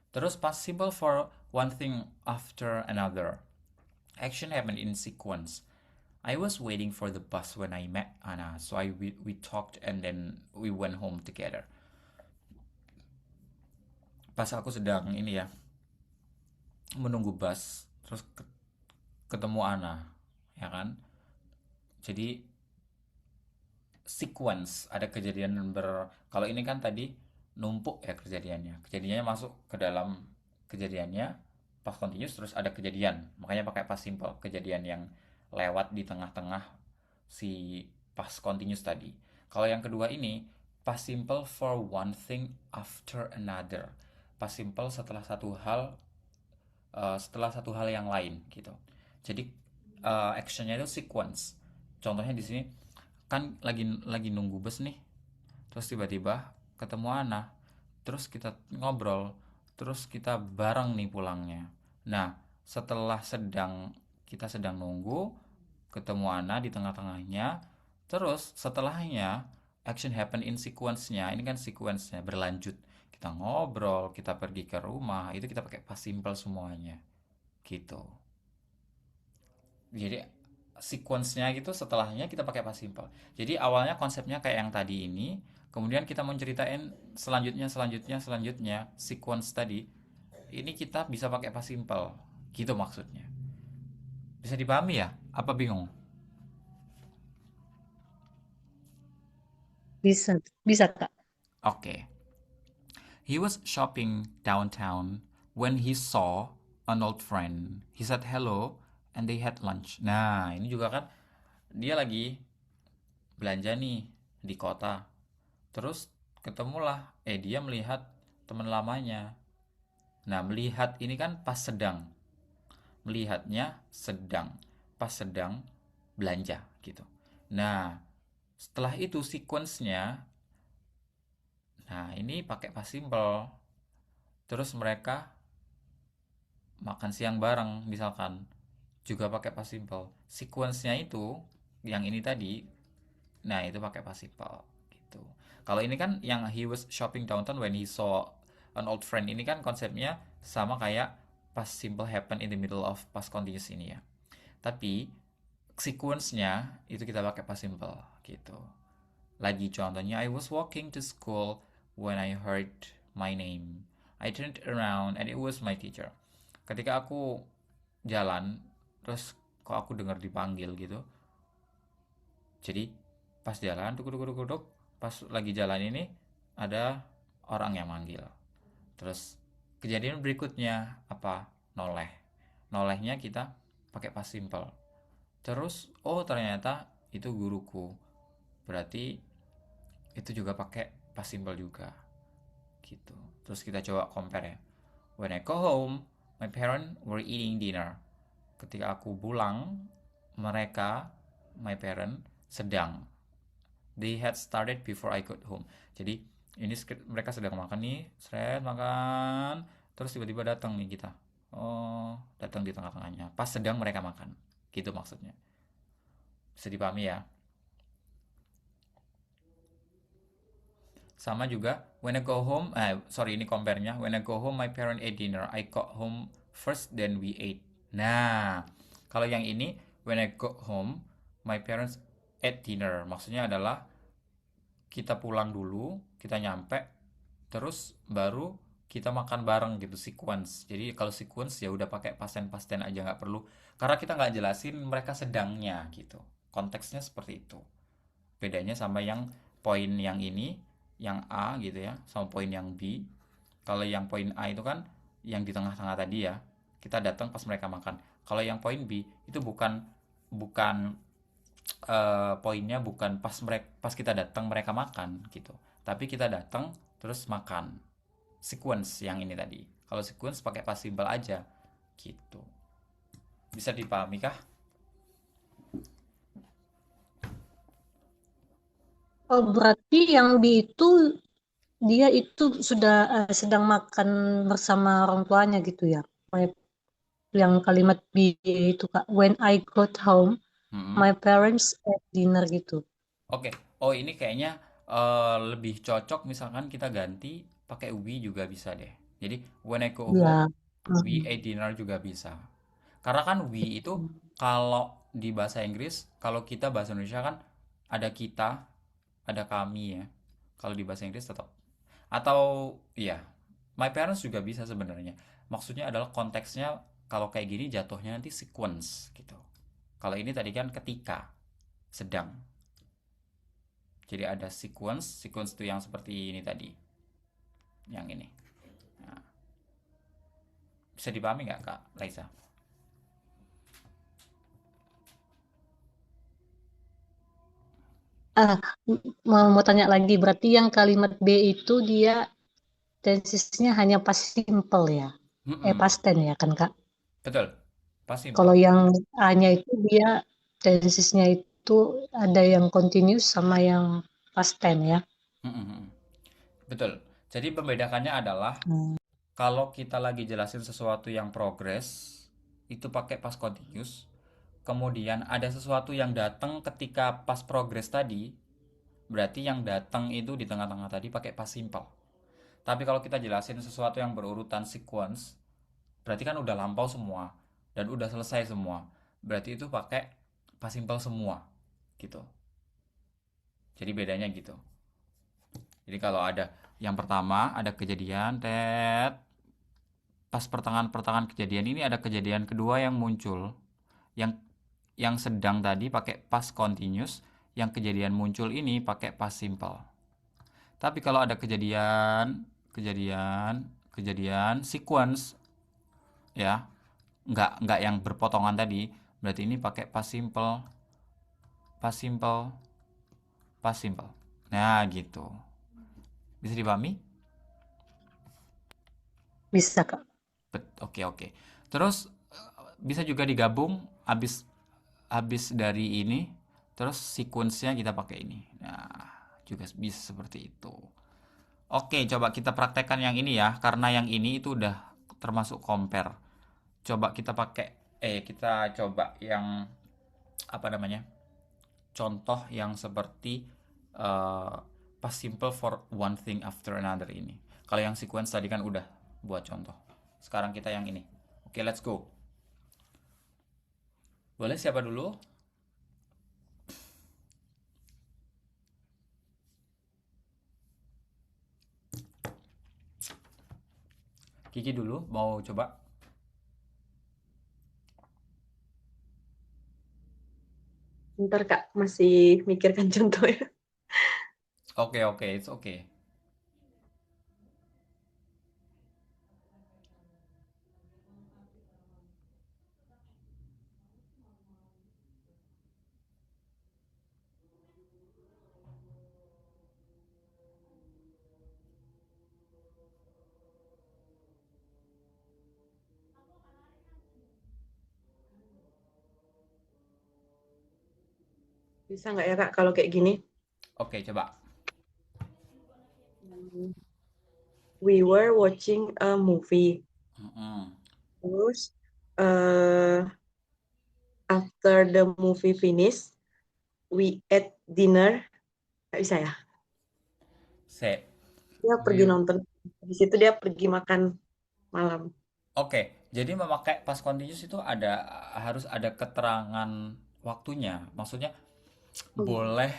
Terus past simple for one thing after another. Action happened in sequence. I was waiting for the bus when I met Anna, so we talked and then we went home together. Pas aku sedang ini ya, menunggu bus, terus ketemu Anna, ya kan? Jadi sequence, ada kejadian kalau ini kan tadi numpuk ya kejadiannya masuk ke dalam kejadiannya past continuous, terus ada kejadian, makanya pakai past simple, kejadian yang lewat di tengah-tengah si past continuous tadi. Kalau yang kedua ini past simple for one thing after another, past simple setelah satu hal yang lain gitu. Jadi actionnya itu sequence. Contohnya di sini kan lagi nunggu bus nih, terus tiba-tiba ketemu Ana, terus kita ngobrol, terus kita bareng nih pulangnya. Nah, setelah kita sedang nunggu, ketemu Ana di tengah-tengahnya, terus setelahnya action happen in sequence-nya. Ini kan sequence-nya berlanjut. Kita ngobrol, kita pergi ke rumah, itu kita pakai past simple semuanya. Gitu. Jadi sequence-nya gitu, setelahnya kita pakai past simple. Jadi awalnya konsepnya kayak yang tadi ini, kemudian kita mau ceritain selanjutnya sequence tadi. Ini kita bisa pakai past simple. Gitu maksudnya. Bisa dipahami ya? Apa bingung? Bisa, bisa Kak. Oke. He was shopping downtown when he saw an old friend. He said hello and they had lunch. Nah, ini juga kan dia lagi belanja nih di kota. Terus ketemulah, dia melihat teman lamanya. Nah, melihat ini kan pas sedang. Melihatnya sedang. Pas sedang belanja gitu. Nah, setelah itu sequence-nya, nah ini pakai past simple. Terus mereka makan siang bareng misalkan, juga pakai past simple. Sequence-nya itu yang ini tadi, nah itu pakai past simple gitu. Kalau ini kan yang he was shopping downtown when he saw an old friend, ini kan konsepnya sama kayak past simple happen in the middle of past continuous ini ya. Tapi sequence-nya itu kita pakai past simple gitu. Lagi contohnya, I was walking to school when I heard my name. I turned around and it was my teacher. Ketika aku jalan, terus kok aku dengar dipanggil gitu. Jadi pas jalan, duduk, pas lagi jalan ini ada orang yang manggil. Terus kejadian berikutnya apa? Noleh. Nolehnya kita pakai past simple. Terus ternyata itu guruku. Berarti itu juga pakai past simple juga. Gitu. Terus kita coba compare ya. When I go home, my parents were eating dinner. Ketika aku pulang, my parents sedang. They had started before I got home. Jadi ini mereka sedang makan nih, makan, terus tiba-tiba datang nih kita. Datang di tengah-tengahnya. Pas sedang mereka makan. Gitu maksudnya. Bisa dipahami ya? Sama juga, when I go home, ini compare-nya. When I go home, my parents ate dinner. I got home first, then we ate. Nah, kalau yang ini, when I go home, my parents ate dinner. Maksudnya adalah kita pulang dulu, kita nyampe, terus baru kita makan bareng gitu, sequence. Jadi kalau sequence ya udah pakai past tense aja, nggak perlu. Karena kita nggak jelasin mereka sedangnya gitu. Konteksnya seperti itu. Bedanya sama yang poin yang ini, yang A gitu ya, sama poin yang B. Kalau yang poin A itu kan yang di tengah-tengah tadi ya, kita datang pas mereka makan. Kalau yang poin B itu bukan poinnya bukan pas kita datang mereka makan gitu, tapi kita datang terus makan. Sequence yang ini tadi. Kalau sequence pakai past simple aja gitu. Bisa dipahami kah? Oh, berarti yang B itu dia itu sudah sedang makan bersama orang tuanya gitu ya. Kayak yang kalimat B itu Kak, when I got home, Mm-mm. my parents ate dinner gitu. Oke. Oh, ini kayaknya lebih cocok misalkan kita ganti pakai we juga bisa deh. Jadi when I go home, Ya. we ate dinner juga bisa. Karena kan we itu kalau di bahasa Inggris, kalau kita bahasa Indonesia kan ada kita, ada kami ya. Kalau di bahasa Inggris tetap. Atau ya, my parents juga bisa sebenarnya. Maksudnya adalah konteksnya kalau kayak gini jatuhnya nanti sequence gitu. Kalau ini tadi kan ketika, sedang. Jadi ada sequence, sequence itu yang seperti ini tadi, yang ini. Nah, bisa dipahami nggak Kak Laisa? Ah, mau tanya lagi, berarti yang kalimat B itu dia tensesnya hanya past simple ya? Mm-mm. Past tense ya kan Kak? Betul, pas simple. Kalau yang A-nya itu dia tensesnya itu ada yang continuous sama yang past tense ya. Mm-mm. Betul. Jadi pembedakannya adalah Hmm. kalau kita lagi jelasin sesuatu yang progress, itu pakai past continuous. Kemudian ada sesuatu yang datang ketika pas progress tadi, berarti yang datang itu di tengah-tengah tadi pakai past simple. Tapi kalau kita jelasin sesuatu yang berurutan sequence, berarti kan udah lampau semua dan udah selesai semua. Berarti itu pakai past simple semua gitu. Jadi bedanya gitu. Jadi kalau ada yang pertama ada kejadian tet, pas pertengahan-pertengahan kejadian ini ada kejadian kedua yang muncul, yang sedang tadi pakai past continuous, yang kejadian muncul ini pakai past simple. Tapi kalau ada kejadian sequence ya, nggak yang berpotongan tadi, berarti ini pakai past simple, past simple, past simple. Nah, gitu. Bisa dipahami? Bisa Kak. Oke, oke. Terus bisa juga digabung habis habis dari ini, terus sequence-nya kita pakai ini. Nah, juga bisa seperti itu. Oke, coba kita praktekkan yang ini ya, karena yang ini itu udah termasuk compare. Coba kita pakai, kita coba yang apa namanya? Contoh yang seperti eh, past simple for one thing after another ini. Kalau yang sequence tadi kan udah buat contoh. Sekarang kita yang ini. Oke, let's go. Boleh siapa dulu? Kiki dulu, mau coba? Bentar Kak, masih mikirkan contohnya. Oke, oke, it's okay. Bisa nggak ya Kak kalau kayak gini? Oke, coba. Hmm, We were watching a movie. Mm-mm. Terus uh, after the movie finish, we ate dinner. Nggak bisa ya? Sip. Dia pergi We- nonton. Di situ dia pergi makan malam. Oke, jadi memakai past continuous itu harus ada keterangan waktunya. Maksudnya Hmm. boleh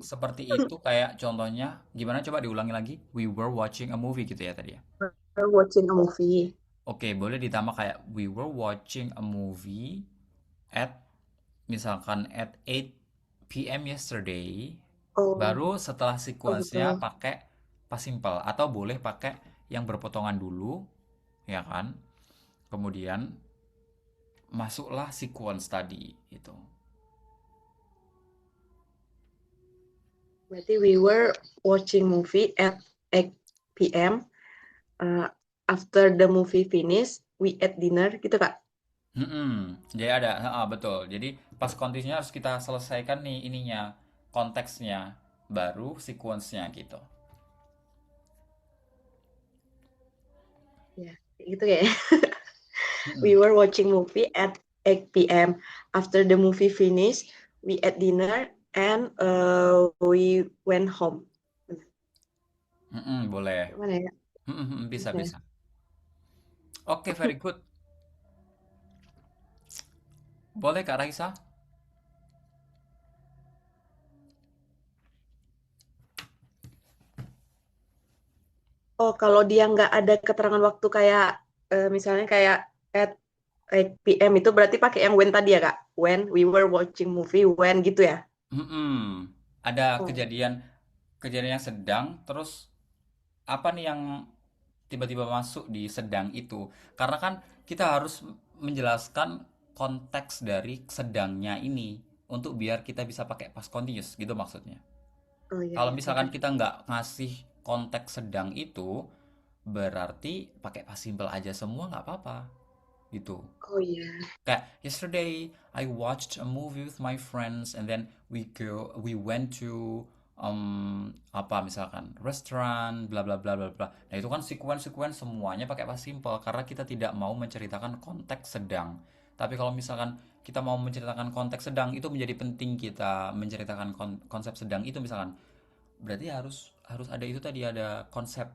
seperti itu kayak contohnya gimana coba diulangi lagi? We were watching a movie gitu ya tadi ya. We're watching a movie. Oke, boleh ditambah kayak we were watching a movie at misalkan at 8 p.m. yesterday. Oh, Baru setelah oh sequence-nya gitu. pakai past simple atau boleh pakai yang berpotongan dulu, ya kan? Kemudian masuklah sequence tadi itu. Berarti we were watching movie at 8 p.m. Uh, after the movie finish, we ate dinner gitu Kak. Jadi ada, betul. Jadi pas konteksnya harus kita selesaikan nih ininya, konteksnya. baru sequence-nya gitu. Ya, kayak gitu kayak. We Mm-mm. were watching movie at 8 p.m. After the movie finished, we ate dinner and we went home. Mm-mm, boleh. Gimana ya? Mm-mm, bisa, Bisa ya? bisa. Oke, very good. Boleh Kak Raisa? Oh, kalau dia nggak ada keterangan waktu kayak misalnya kayak at 8 p.m. itu berarti pakai yang when tadi ya, Kak? When we were watching movie, when gitu ya? Mm-mm. Ada Oh, kejadian yang sedang, terus apa nih yang tiba-tiba masuk di sedang itu? Karena kan kita harus menjelaskan konteks dari sedangnya ini untuk biar kita bisa pakai past continuous gitu maksudnya. oh iya, Kalau iya. misalkan Oke. kita nggak ngasih konteks sedang itu, berarti pakai past simple aja semua nggak apa-apa gitu. Oh iya. Kayak yesterday I watched a movie with my friends and then we went to apa misalkan restaurant bla bla bla bla bla. Nah, itu kan sequence semuanya pakai past simple karena kita tidak mau menceritakan konteks sedang. Tapi kalau misalkan kita mau menceritakan konteks sedang itu menjadi penting kita menceritakan konsep sedang itu misalkan berarti harus harus ada itu tadi ada konsep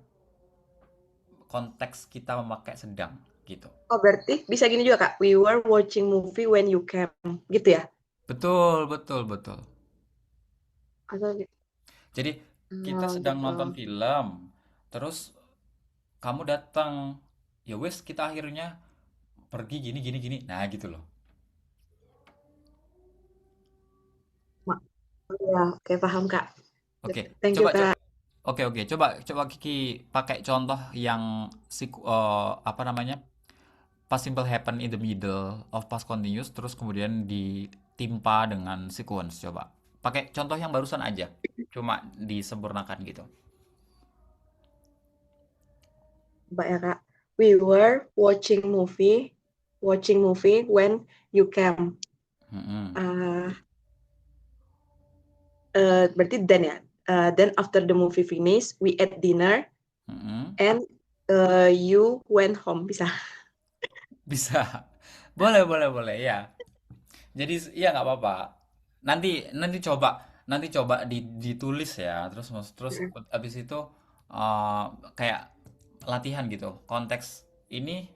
konteks kita memakai sedang gitu. Oh, berarti bisa gini juga, Kak. We were watching movie when you came. Gitu ya? Betul, betul, betul. Atau gitu? Jadi kita Oh, sedang gitu. nonton film, terus kamu datang, ya wes kita akhirnya pergi gini gini gini. Nah, gitu loh. Oh, iya, oke paham, Kak. Oke, Thank you, coba coba. Kak. Oke, oke. Coba coba Kiki pakai contoh yang apa namanya? Past simple happen in the middle of past continuous terus kemudian ditimpa dengan sequence coba. Pakai contoh yang barusan aja. Cuma disempurnakan gitu. Mbak ya, Kak. We were watching movie when you came. Mm-mm. Uh, berarti then ya. Then after the movie finish, we ate dinner Mm-mm. and you went home. Bisa. Bisa. Boleh, boleh, boleh ya. Jadi ya nggak apa-apa. Nanti nanti coba ditulis ya. Terus abis itu eh, kayak latihan gitu. Konteks ini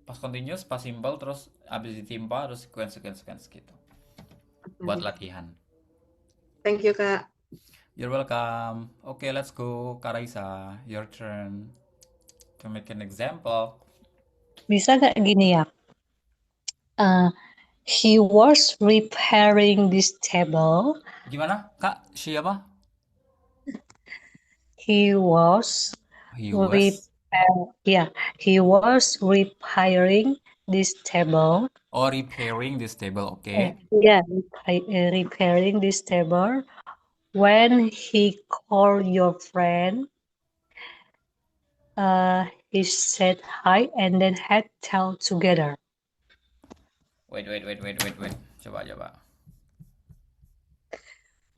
pas continuous, pas simple, terus abis ditimpa, terus sequence gitu. Buat latihan. Thank you, Kak. You're welcome. Okay, let's go, Karaisa. Your turn to make an example. Bisa gak gini ya? Uh, he was repairing this table. Gimana, Kak? Siapa? He was He repair, was. yeah, he was repairing this table. Oh, repairing this table. Okay. Yeah, repairing this table when he called your friend. He said hi and then had tell together. Wait. Coba, coba.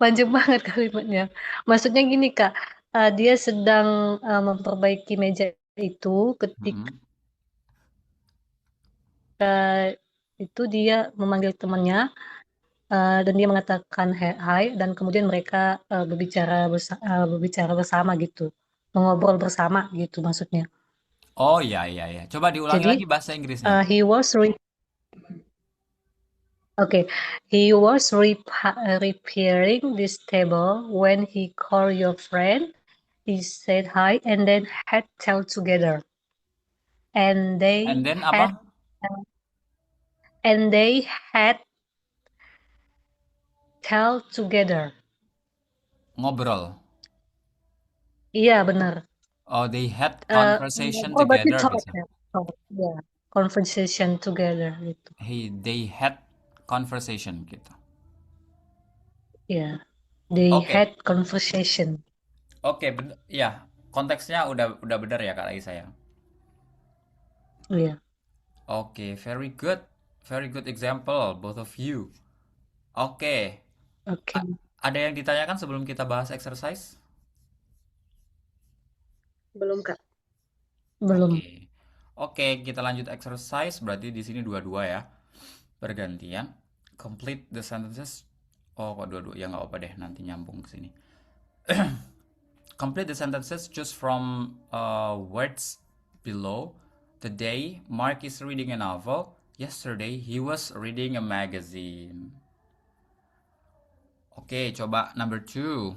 Panjang banget kalimatnya. Maksudnya gini Kak, dia sedang memperbaiki meja itu ketika Mm-mm. itu dia memanggil temannya dan dia mengatakan hai dan kemudian mereka berbicara bersama gitu, mengobrol bersama gitu maksudnya. Oh iya iya iya. Coba diulangi Jadi lagi bahasa Inggrisnya. he was okay, he was repairing this table when he called your friend. He said hi and then had tell together. And And they then had apa? and they had tell together. Ngobrol. Iya benar. Oh, they had conversation Oh berarti together talk bisa. ya. Talk, ya. Conversation together gitu. Hey, they had conversation gitu. Ya. They Oke. had conversation. Oke, ya. Konteksnya udah benar ya Kak Raisa ya. Iya. Oke, very good. Very good example both of you. Oke. Oke. A- Ada yang ditanyakan sebelum kita bahas exercise? Belum, Kak. Belum. Oke. Oke, kita lanjut exercise. Berarti di sini dua-dua ya. Bergantian. Complete the sentences. Oh, kok dua-dua? Ya nggak apa deh, nanti nyambung ke sini. Complete the sentences. Choose from words below. Today, Mark is reading a novel. Yesterday, he was reading a magazine. Oke, coba number 2.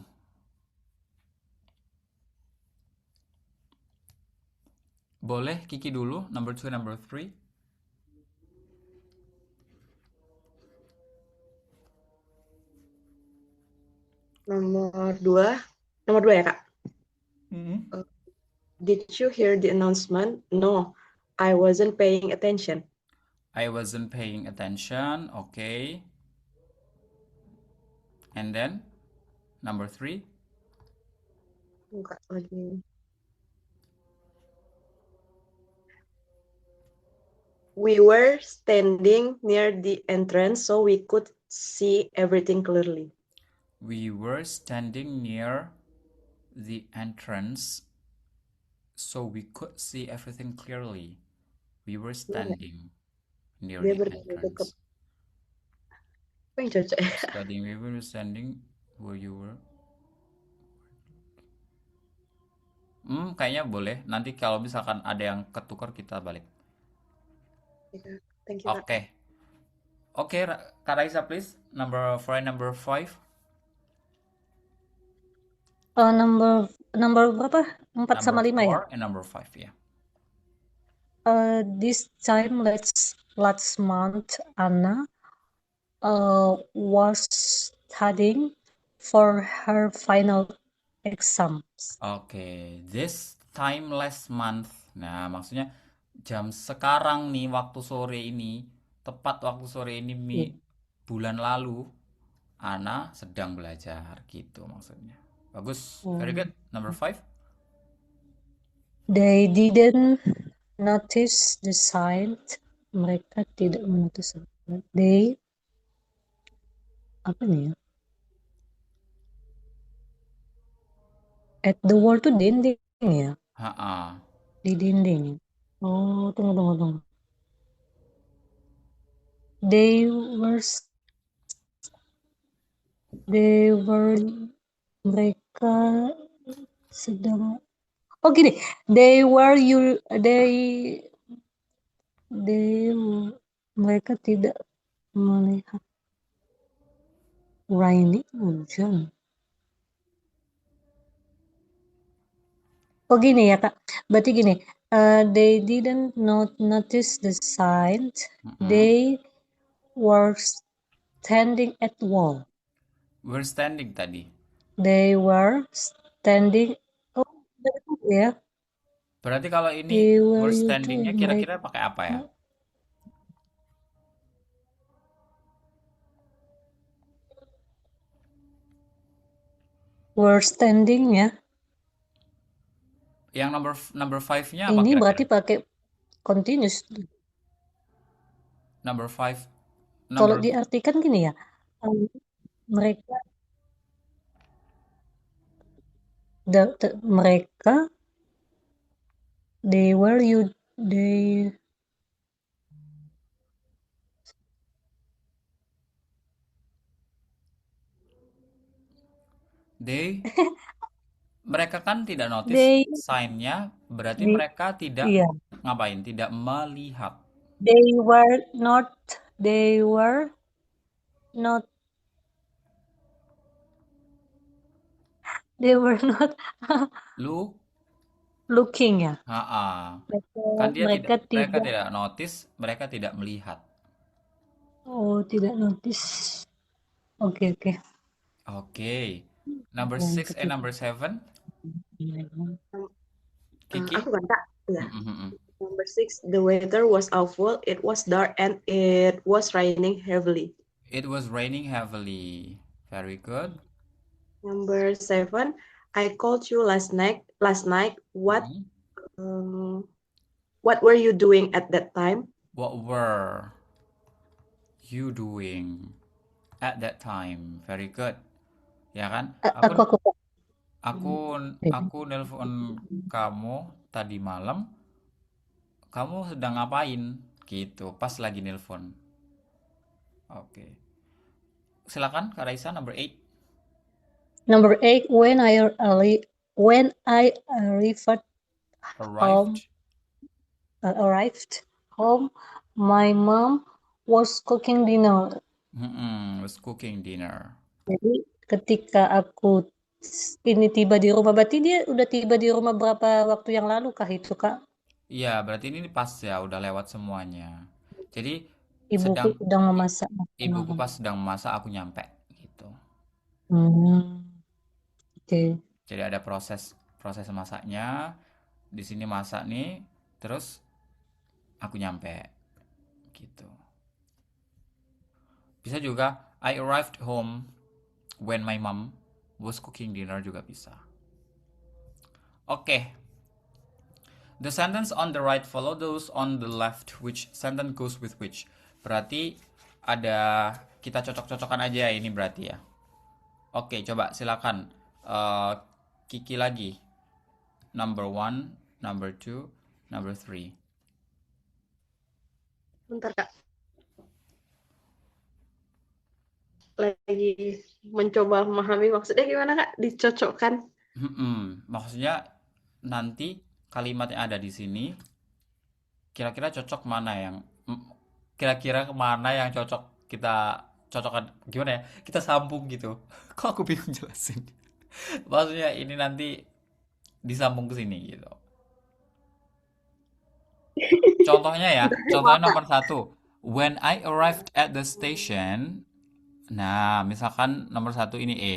Boleh Kiki dulu, number 2, number 3. Nomor dua. Nomor dua ya, Kak? Mhm. Did you hear the announcement? No, I wasn't paying attention. I wasn't paying attention. Okay. And then number 3. Enggak lagi. We were standing near the entrance so we could see everything clearly. We were standing near the entrance so we could see everything clearly. We were standing near Dia the berdiri dekat. entrance. Apa yang cocok ya? Standing, we were standing where you were. Kayaknya boleh. Nanti kalau misalkan ada yang ketukar kita balik. Thank you, Kak. Oke. Oke, Kak Raisa please. Number 5. Number berapa? 4 sama Number 5 ya? 4 and number 5 ya. This time last month Anna was studying for her final exams. Oke, this time last month. Nah, maksudnya jam sekarang nih, waktu sore ini, tepat waktu sore ini bulan lalu, Ana sedang belajar gitu maksudnya. Bagus, very good. Number 5. They didn't notice the sign. Mereka tidak menotis. They apa nih ya? At the wall tuh dinding ya? Ha-ha. Di dinding. Oh, tunggu. They were mereka sedang gini. Mereka tidak melihat raining hujan. Oh gini ya Kak, berarti gini, they didn't notice the signs. They were standing at wall. We're standing tadi. They were standing. Oh betul ya. Berarti kalau ini They were we're standingnya kira-kira pakai apa ya? Were standing ya. Yang number 5-nya apa Ini kira-kira? berarti pakai continuous. Number 5. Kalau diartikan gini ya, mereka they mereka kan tidak notice sign-nya, berarti mereka tidak iya. ngapain? Tidak melihat. They were not looking ya. Kan Mereka mereka tidak notice, mereka tidak melihat. Oh, tidak notice. Oke. Oke. Number 6 and number 7. Kiki? Aku kan Kak. Ya. Number 6, the weather was awful. It was dark and it was raining heavily. It was raining heavily. Very good. Number 7, I called you last night. What were you doing at that time? What were you doing at that time? Very good. Ya kan? Aku Kak. Aku aku nelpon kamu tadi malam, kamu sedang ngapain? Gitu, pas lagi nelpon. Oke. Silakan Kak Raisa number 8. Number 8, when I home, Arrived. arrived home, my mom was cooking dinner. Was cooking dinner. Jadi ketika aku ini tiba di rumah, berarti dia udah tiba di rumah berapa waktu yang lalu kah itu Kak? Iya, berarti ini pas ya, udah lewat semuanya. Jadi Ibuku sedang sedang i- memasak makan ibuku malam. pas sedang memasak, aku nyampe gitu. Hmm, oke. Jadi ada proses proses masaknya. Di sini masak nih, terus aku nyampe gitu. Bisa juga I arrived home when my mom was cooking dinner juga bisa. Oke. The sentence on the right follow those on the left. Which sentence goes with which? Berarti ada kita cocok-cocokan aja ini berarti ya. Oke, coba silakan. Eh, Kiki lagi. Number one, number two, number three. Bentar, Kak. Lagi mencoba memahami maksudnya gimana, Kak? Dicocokkan. Maksudnya nanti kalimat yang ada di sini kira-kira cocok mana yang kira-kira mana yang cocok kita cocokkan gimana ya? Kita sambung gitu. Kok aku bingung jelasin. Maksudnya ini nanti disambung ke sini gitu. Contohnya ya, contohnya Maaf, Kak. nomor satu. When I arrived at the station, nah misalkan nomor satu ini E.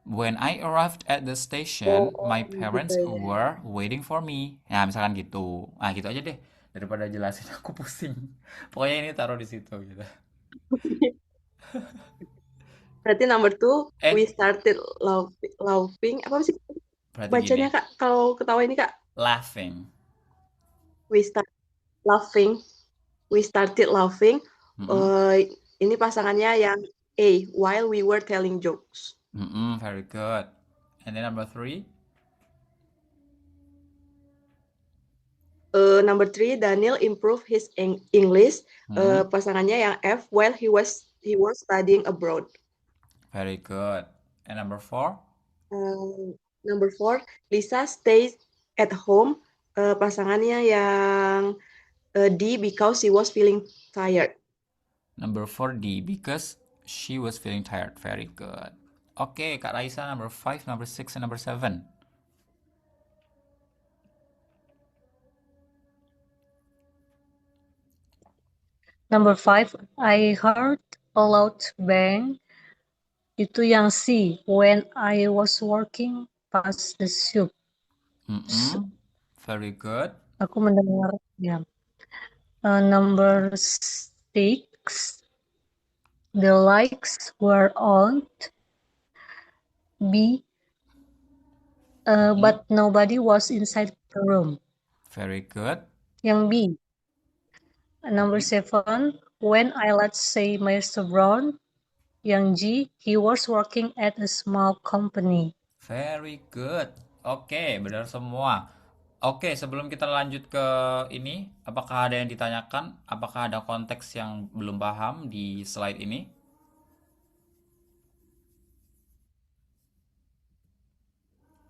When I arrived at the Oh, station, my gitu parents ya. were waiting for me. Nah, misalkan gitu. Ah, gitu aja deh. Daripada jelasin aku pusing. Pokoknya ini taruh di situ gitu. Berarti number two, we Eh, started laughing. Apa sih berarti gini. bacanya, Kak? Kalau ketawa ini, Kak. Laughing. We start laughing. We started laughing. Mm-mm. Eh, ini pasangannya yang A, while we were telling jokes. Very good. And then number three. Number three, Daniel improved his English. Mm-mm. Pasangannya yang F, while he was studying abroad. Very good. And number four. Number four, Lisa stays at home. Pasangannya yang D, because she was feeling tired. Number four D. Because she was feeling tired. Very good. Okay, Kak Raisa, number five, number six, and number seven. Number 5, I heard a loud bang. Itu yang C, when I was walking past the shop. Very good. Aku mendengar ya. Number 6, the lights were on. B, but nobody was inside the room. Very good. Yang B. Number 7, when I let's say Mr. Brown. Yang G, he was working at a small company. Very good. Oke, benar semua. Oke, sebelum kita lanjut ke ini, apakah ada yang ditanyakan? Apakah ada konteks yang belum paham di slide ini?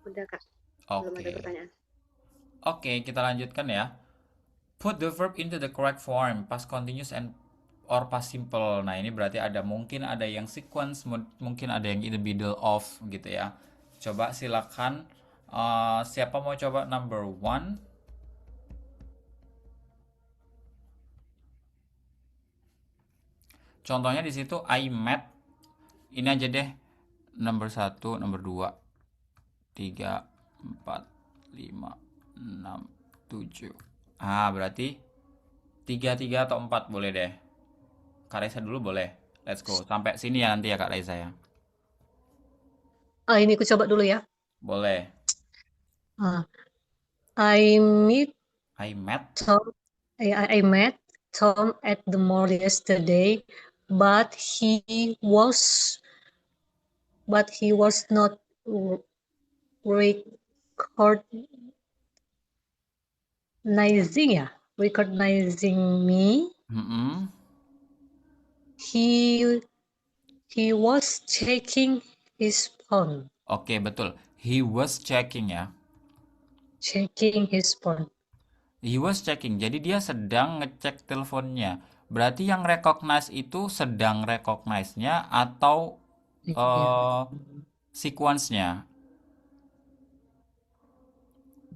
Udah, Kak. Belum ada Oke. pertanyaan. Oke, kita lanjutkan ya. Put the verb into the correct form, past continuous and or past simple. Nah, ini berarti mungkin ada yang sequence, mungkin ada yang in the middle of gitu ya. Coba silakan siapa mau coba number one? Contohnya di situ I met. Ini aja deh. Nomor 1, nomor 2, 3, 4, 5, 6, 7. Ah, berarti 3, 3 atau 4 boleh deh. Kak Raisa dulu boleh. Let's go. Sampai sini ya nanti ya Kak Raisa ya. Ini aku coba dulu ya. Boleh. I met I met. Tom. I met Tom at the mall yesterday, but he was but he was not recognizing me. Mm-mm. He was checking his phone. Oke, betul. He was checking ya. Checking his phone. He was checking. Jadi dia sedang ngecek teleponnya. Berarti yang recognize itu sedang recognize-nya atau Iya. sequence-nya.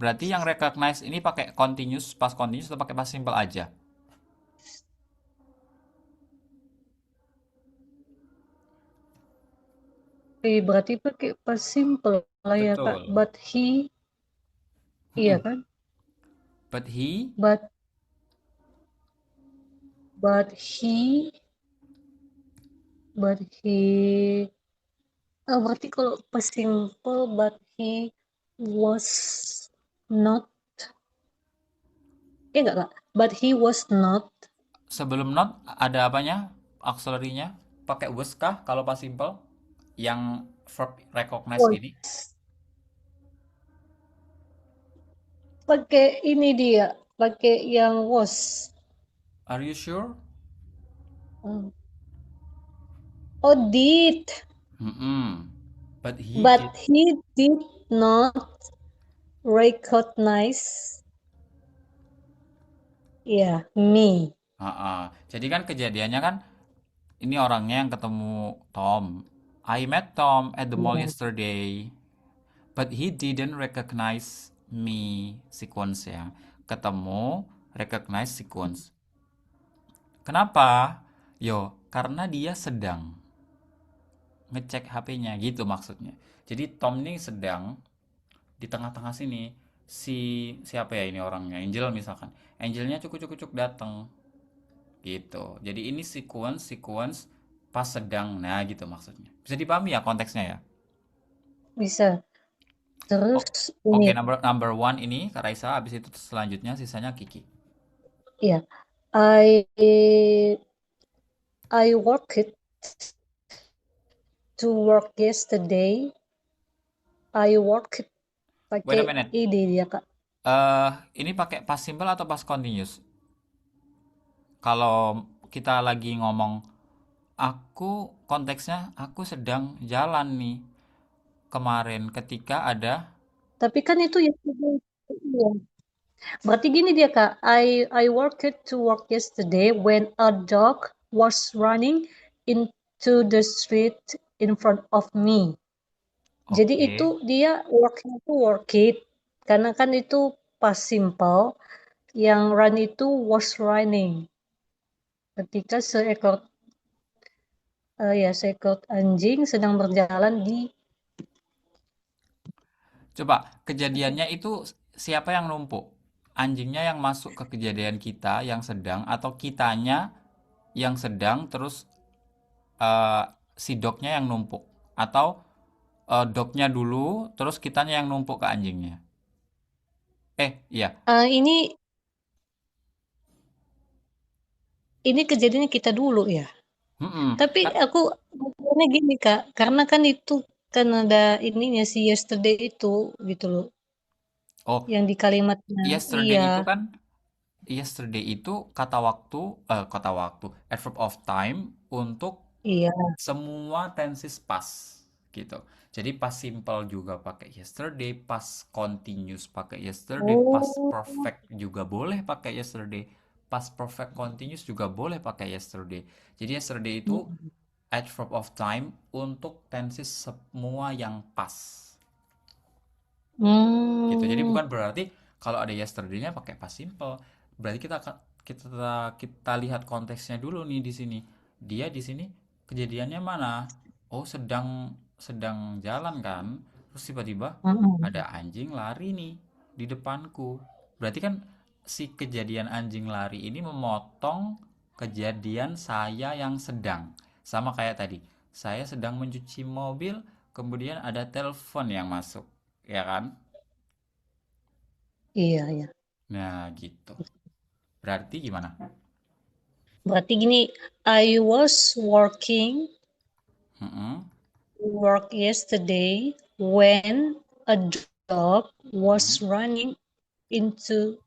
Berarti yang recognize ini pakai continuous, past continuous atau pakai past simple aja? Berarti pakai past simple lah ya Kak. Betul. But he, iya kan? But he, But he, berarti kalau past simple, but he was not, enggak Kak? But he was not, sebelum not ada apanya? Auxiliary-nya? Pakai was kah kalau past simple? Yang verb recognize was, ini? pakai ini dia, pakai yang was. Are you sure? Oh, did. Mm-mm. But he But did. he did not recognize, ya, me. Jadi kan kejadiannya kan ini orangnya yang ketemu Tom. I met Tom at the mall Iya. yesterday, but he didn't recognize me. Sequence ya. Ketemu, recognize sequence. Kenapa? Yo, karena dia sedang ngecek HP-nya gitu maksudnya. Jadi Tom nih sedang di tengah-tengah sini. Siapa ya ini orangnya? Angel misalkan. Angelnya cukup-cukup datang gitu. Jadi ini sequence pas sedang. Nah, gitu maksudnya. Bisa dipahami ya konteksnya ya? Bisa. Oh, Terus oke, ini, number one ini Kak Raisa, habis itu selanjutnya sisanya Kiki. ya, I I worked to work yesterday. I worked Wait a pakai minute. id dia Kak. Ini pakai past simple atau past continuous? Kalau kita lagi ngomong aku, konteksnya aku sedang jalan nih kemarin ketika ada. Tapi kan itu yesterday. Iya. Berarti gini dia Kak. I worked to work yesterday when a dog was running into the street in front of me. Jadi itu Oke. dia worknya itu work it. Karena kan itu past simple. Yang run itu was running. Ketika seekor anjing sedang berjalan di, Coba kejadiannya itu siapa yang numpuk? Anjingnya yang masuk ke kejadian kita yang sedang atau kitanya yang sedang terus eh, si dognya yang numpuk atau dognya dulu terus kitanya yang numpuk ke anjingnya? Iya. ini kejadiannya kita dulu ya. Mm-mm. Tapi Kan- aku mikirnya gini Kak, karena kan itu kan ada ininya si yesterday itu gitu loh, Oh, yang di kalimatnya. yesterday Iya, itu kan yesterday itu kata waktu adverb of time untuk iya. semua tenses past gitu. Jadi past simple juga pakai yesterday, past continuous pakai yesterday, past Oh, perfect juga boleh pakai yesterday, past perfect continuous juga boleh pakai yesterday. Jadi yesterday itu mm, adverb of time untuk tenses semua yang past gitu. Jadi hmm, bukan berarti kalau ada yesterday-nya pakai past simple. Berarti kita kita lihat konteksnya dulu nih di sini. Dia di sini kejadiannya mana? Oh, sedang sedang jalan kan. Terus tiba-tiba mm, ada anjing lari nih di depanku. Berarti kan si kejadian anjing lari ini memotong kejadian saya yang sedang. Sama kayak tadi. Saya sedang mencuci mobil, kemudian ada telepon yang masuk, ya kan? iya, iya. Nah, gitu. Berarti gimana? Berarti gini, I was working Mm-mm. work yesterday when a dog was running into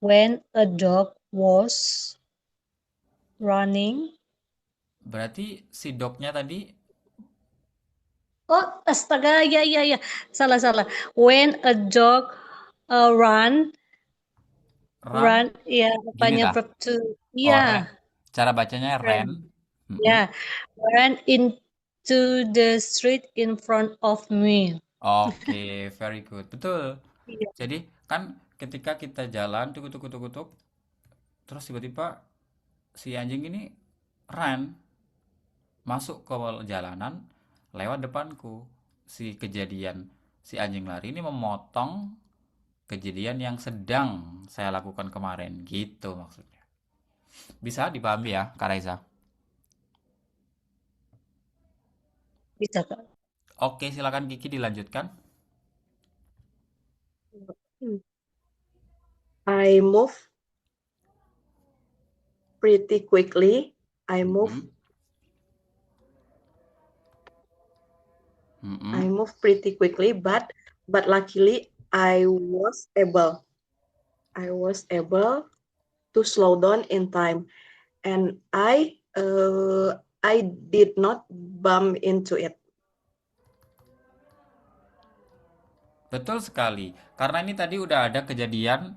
when a dog was running. Berarti si dognya tadi Oh, astaga, ya, salah. When a dog run, run ya, gini apanya tah? verb to, Oh, ya, ran. Cara bacanya ran. ran, Mm-mm. ya, ran into the street in front of me. Oke, very good. Betul. Iya, Jadi kan ketika kita jalan tuk tuk tuk tuk, terus tiba-tiba si anjing ini run masuk ke jalanan lewat depanku. Si kejadian si anjing lari ini memotong kejadian yang sedang saya lakukan kemarin. Gitu maksudnya. Bisa dipahami ya, Kak Raisa? bisa Kak. Oke, silakan Kiki dilanjutkan. Hmm. I move pretty quickly. I move pretty quickly, but luckily I was able to slow down in time, and I did not bump into it. Betul sekali. Karena ini tadi udah ada kejadian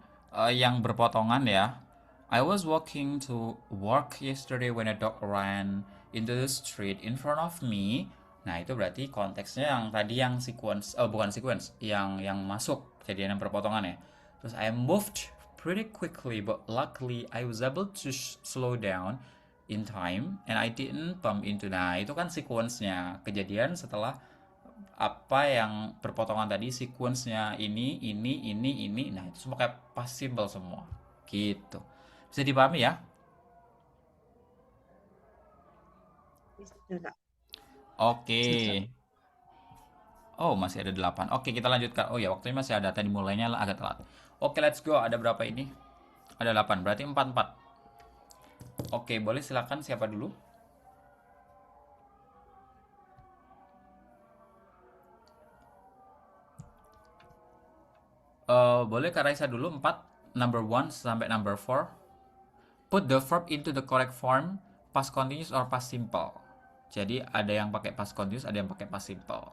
yang berpotongan ya. I was walking to work yesterday when a dog ran into the street in front of me. Nah, itu berarti konteksnya yang tadi yang sequence, bukan sequence, yang masuk kejadian yang berpotongan ya. Terus I moved pretty quickly, but luckily I was able to slow down in time and I didn't bump into. Nah, itu kan sequence-nya kejadian setelah apa yang berpotongan tadi sequence-nya ini. Nah, itu semua kayak past simple semua. Gitu. Bisa dipahami ya? Bisa, Kak. Oke. Oh, masih ada 8. Oke, kita lanjutkan. Oh ya, waktunya masih ada. Tadi mulainya agak telat. Oke, let's go. Ada berapa ini? Ada 8. Berarti 4-4. Oke, boleh silakan siapa dulu? Boleh Kak Raisa dulu 4. Number 1 sampai number 4. Put the verb into the correct form, past continuous or past simple. Jadi ada yang pakai past continuous, ada yang pakai past simple.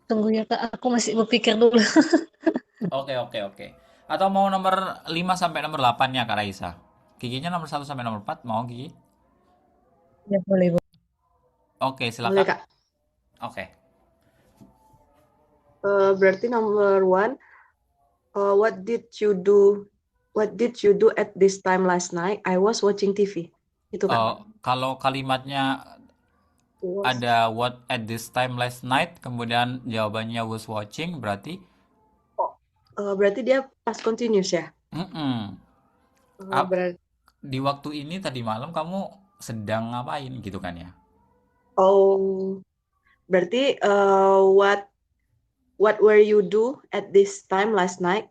Tunggu ya Kak, aku masih berpikir dulu. Oke. Atau mau nomor 5 sampai nomor 8-nya Kak Raisa? Giginya nomor 1 sampai nomor 4, mau Gigi? Ya, boleh. Oke, Boleh, silakan. Kak. Oke. Berarti number 1, what did you do? What did you do at this time last night? I was watching TV. Itu, Kak. Kalau kalimatnya ada what at this time last night, kemudian jawabannya was watching, berarti Berarti dia past continuous ya? mm-mm. Berarti Di waktu ini tadi malam kamu sedang ngapain gitu kan ya? berarti what were you do at this time last night?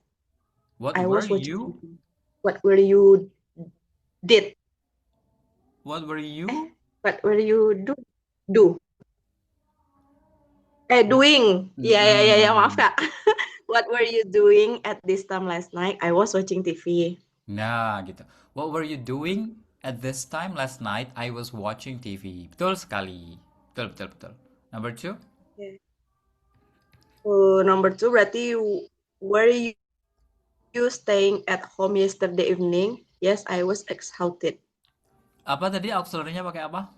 What I were was watching you? TV. What were you did? What were you? What were you do? Doing. Ya, maaf Kak. What were you doing at this time last night? I was watching TV. Nah, gitu. What were you doing at this time last night? I was watching TV. Betul sekali. Betul. Number 2? Number 2 berarti were you staying at home yesterday evening? Yes, I was exhausted. Apa tadi auxiliary-nya pakai apa?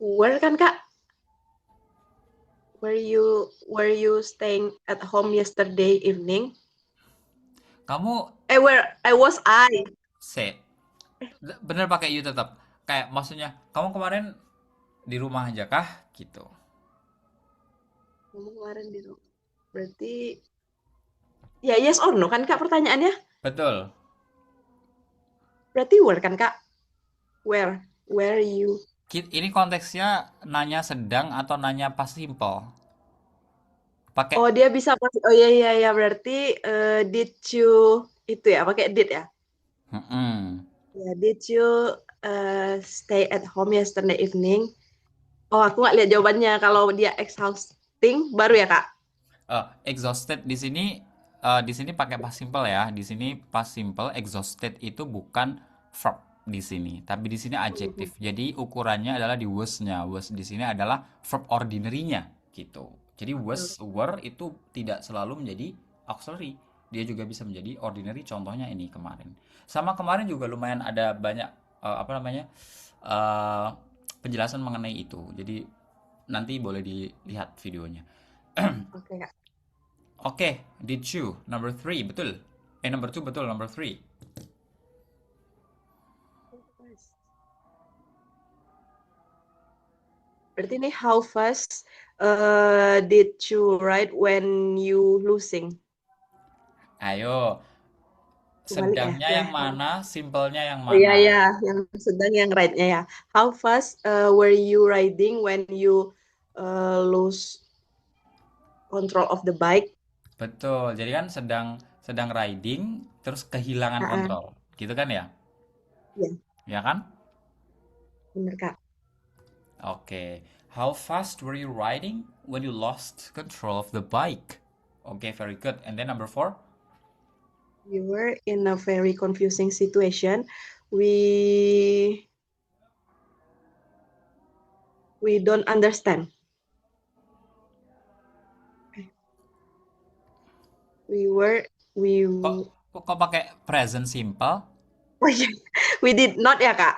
Were kan Kak? Were you staying at home yesterday evening? Kamu Where was I? say. Bener pakai you tetap. Kayak maksudnya, kamu kemarin di rumah aja kah? Gitu. Kamu kemarin di rumah. Berarti ya yes or no kan Kak pertanyaannya? Betul. Berarti where kan Kak? Where you? Ini konteksnya nanya sedang atau nanya pas simple? Pakai Oh, dia bisa pakai. Oh iya iya ya, berarti did you itu ya, pakai did ya. mm-mm. Ya, did you stay at home yesterday evening? Oh, aku nggak lihat jawabannya. Kalau dia exhausting, baru ya, Kak? Exhausted di sini pakai past simple ya. Di sini past simple exhausted itu bukan verb di sini, tapi di sini Mhm. adjektif. Jadi ukurannya adalah di was-nya. Was di sini adalah verb ordinary-nya gitu. Jadi Oke, was oke. were itu tidak selalu menjadi auxiliary. Dia juga bisa menjadi ordinary. Contohnya ini kemarin. Sama kemarin juga lumayan ada banyak apa namanya? eh, penjelasan mengenai itu. Jadi nanti boleh dilihat videonya. Oke, Kak. Oke, did you? Number three, betul. Number two, betul. Number three. Berarti ini how fast did you write when you losing? Ayo, Kebalik ya. sedangnya Ya. yang mana, simpelnya yang Oh iya mana? ya, yang sedang yang right-nya ya. How fast were you riding when you lose control of the bike? Betul. Jadi kan sedang sedang riding, terus kehilangan Ah, kontrol. Gitu kan ya? ya, Ya kan? benar Kak. Oke. How fast were you riding when you lost control of the bike? Oke, very good. And then number four? We were in a very confusing situation. We we don't understand. We were we Kok kok pakai present simple? oh iya, we did not ya Kak.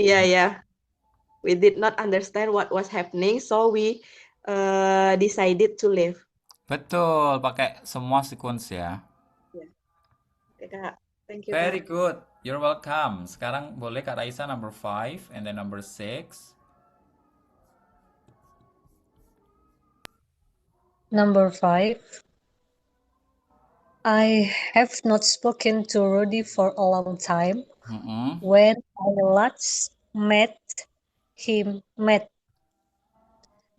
Iya ya. We did not understand what was happening, so we decided to leave. Betul, pakai semua sequence ya. Ya, oke Kak. Thank you Very Kak. good. You're welcome. Sekarang boleh Kak Raisa number five and then number six. Number 5. I have not spoken to Rudy for a long time. Mm-mm. When I last him,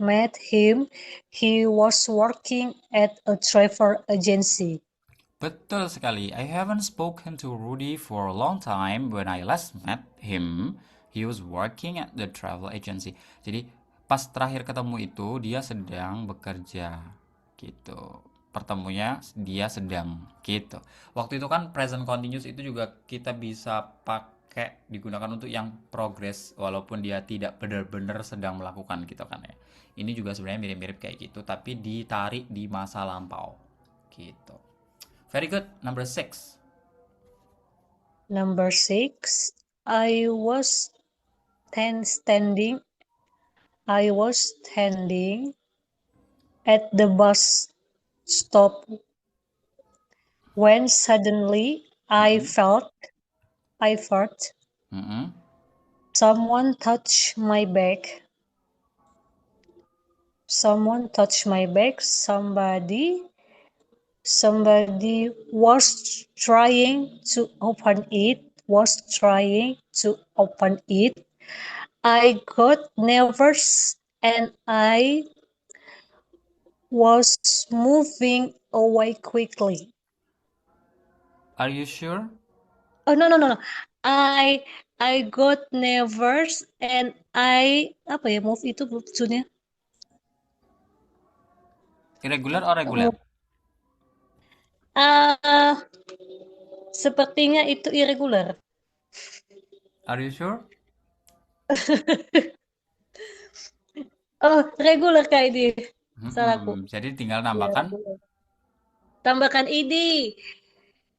met him, he was working at a travel agency. Betul sekali. I haven't spoken to Rudy for a long time. When I last met him, he was working at the travel agency. Jadi pas terakhir ketemu itu dia sedang bekerja gitu. Pertemunya dia sedang gitu. Waktu itu kan present continuous itu juga kita bisa pakai digunakan untuk yang progress walaupun dia tidak benar-benar sedang melakukan gitu kan ya. Ini juga sebenarnya mirip-mirip kayak gitu tapi ditarik di masa lampau gitu. Very good. Number six. Number 6. I was standing. I was standing at the bus stop when suddenly Mm-mm. I felt Mm-mm. someone touch my back. Someone touched my back. Somebody was trying to open it. I got nervous and I was moving away quickly. Are you sure? Oh no. I I got nervous and I apa ya move itu maksudnya? Irregular or regular? Ah, sepertinya itu irregular. Are you sure? Oh, regular Kak ini. Salahku. Jadi tinggal Ya, nambahkan. regular. Tambahkan id.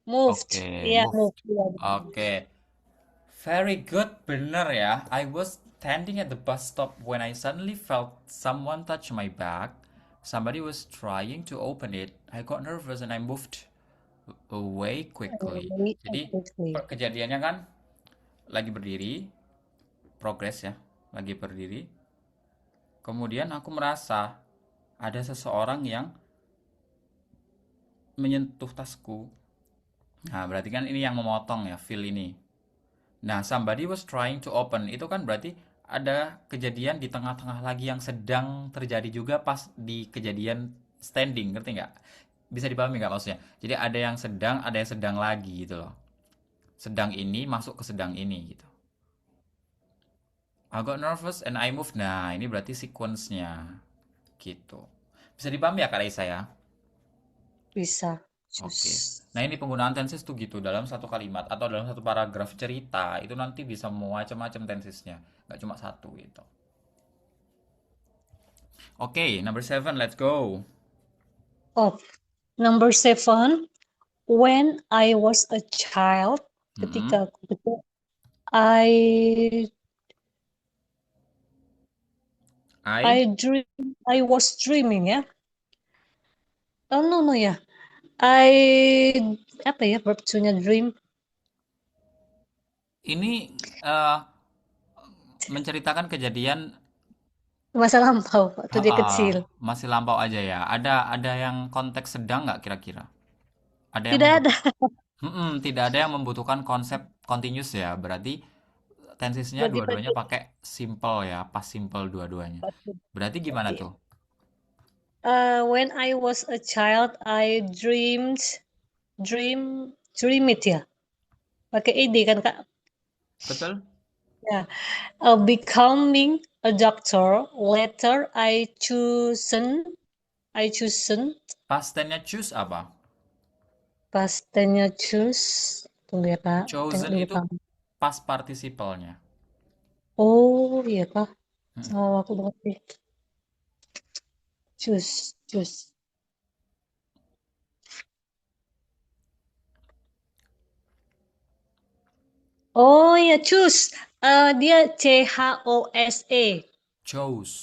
Moved. Oke, Iya, moved. moved. Iya, Oke, very good. Bener ya. I was standing at the bus stop when I suddenly felt someone touch my back. Somebody was trying to open it. I got nervous and I moved away quickly. very Jadi quickly. kejadiannya kan lagi berdiri, progress ya, lagi berdiri. Kemudian aku merasa ada seseorang yang menyentuh tasku. Nah, berarti kan ini yang memotong ya, feel ini. Nah, somebody was trying to open. Itu kan berarti ada kejadian di tengah-tengah lagi yang sedang terjadi juga pas di kejadian standing, ngerti nggak? Bisa dipahami nggak maksudnya? Jadi ada yang sedang lagi gitu loh. Sedang ini masuk ke sedang ini gitu. I got nervous and I moved. Nah, ini berarti sequence-nya gitu. Bisa dipahami ya Kak Raisa ya? Bisa. Oke. Choose. Nah, ini penggunaan tenses tuh gitu dalam satu kalimat atau dalam satu paragraf cerita itu nanti bisa macam-macam tensesnya, nggak cuma satu gitu. Oke, number seven, let's go. Oh, number 7. When I was a child, Mm-mm. ketika aku kecil, I I I was dreaming ya. Oh no ya. I apa ya verb to-nya dream? ini eh, menceritakan kejadian Masa lampau waktu dia kecil. masih lampau aja ya. Ada yang konteks sedang nggak kira-kira? Ada yang Tidak membut ada. Tidak ada yang membutuhkan konsep continuous ya. Berarti tensesnya Berarti dua-duanya berarti pakai simple ya, pas simple dua-duanya. Berarti gimana berarti. tuh? When I was a child, I dream it ya. Pakai id kan Kak? Betul? Ya. Becoming a doctor. Later, I chosen. Past tense-nya choose apa? Pastennya choose. Tunggu ya Kak. Tengok Chosen dulu itu kamu. past participle-nya. Oh iya Kak. Mm. Oh aku berarti choose. Oh iya choose. Dia CHOSE. Chose.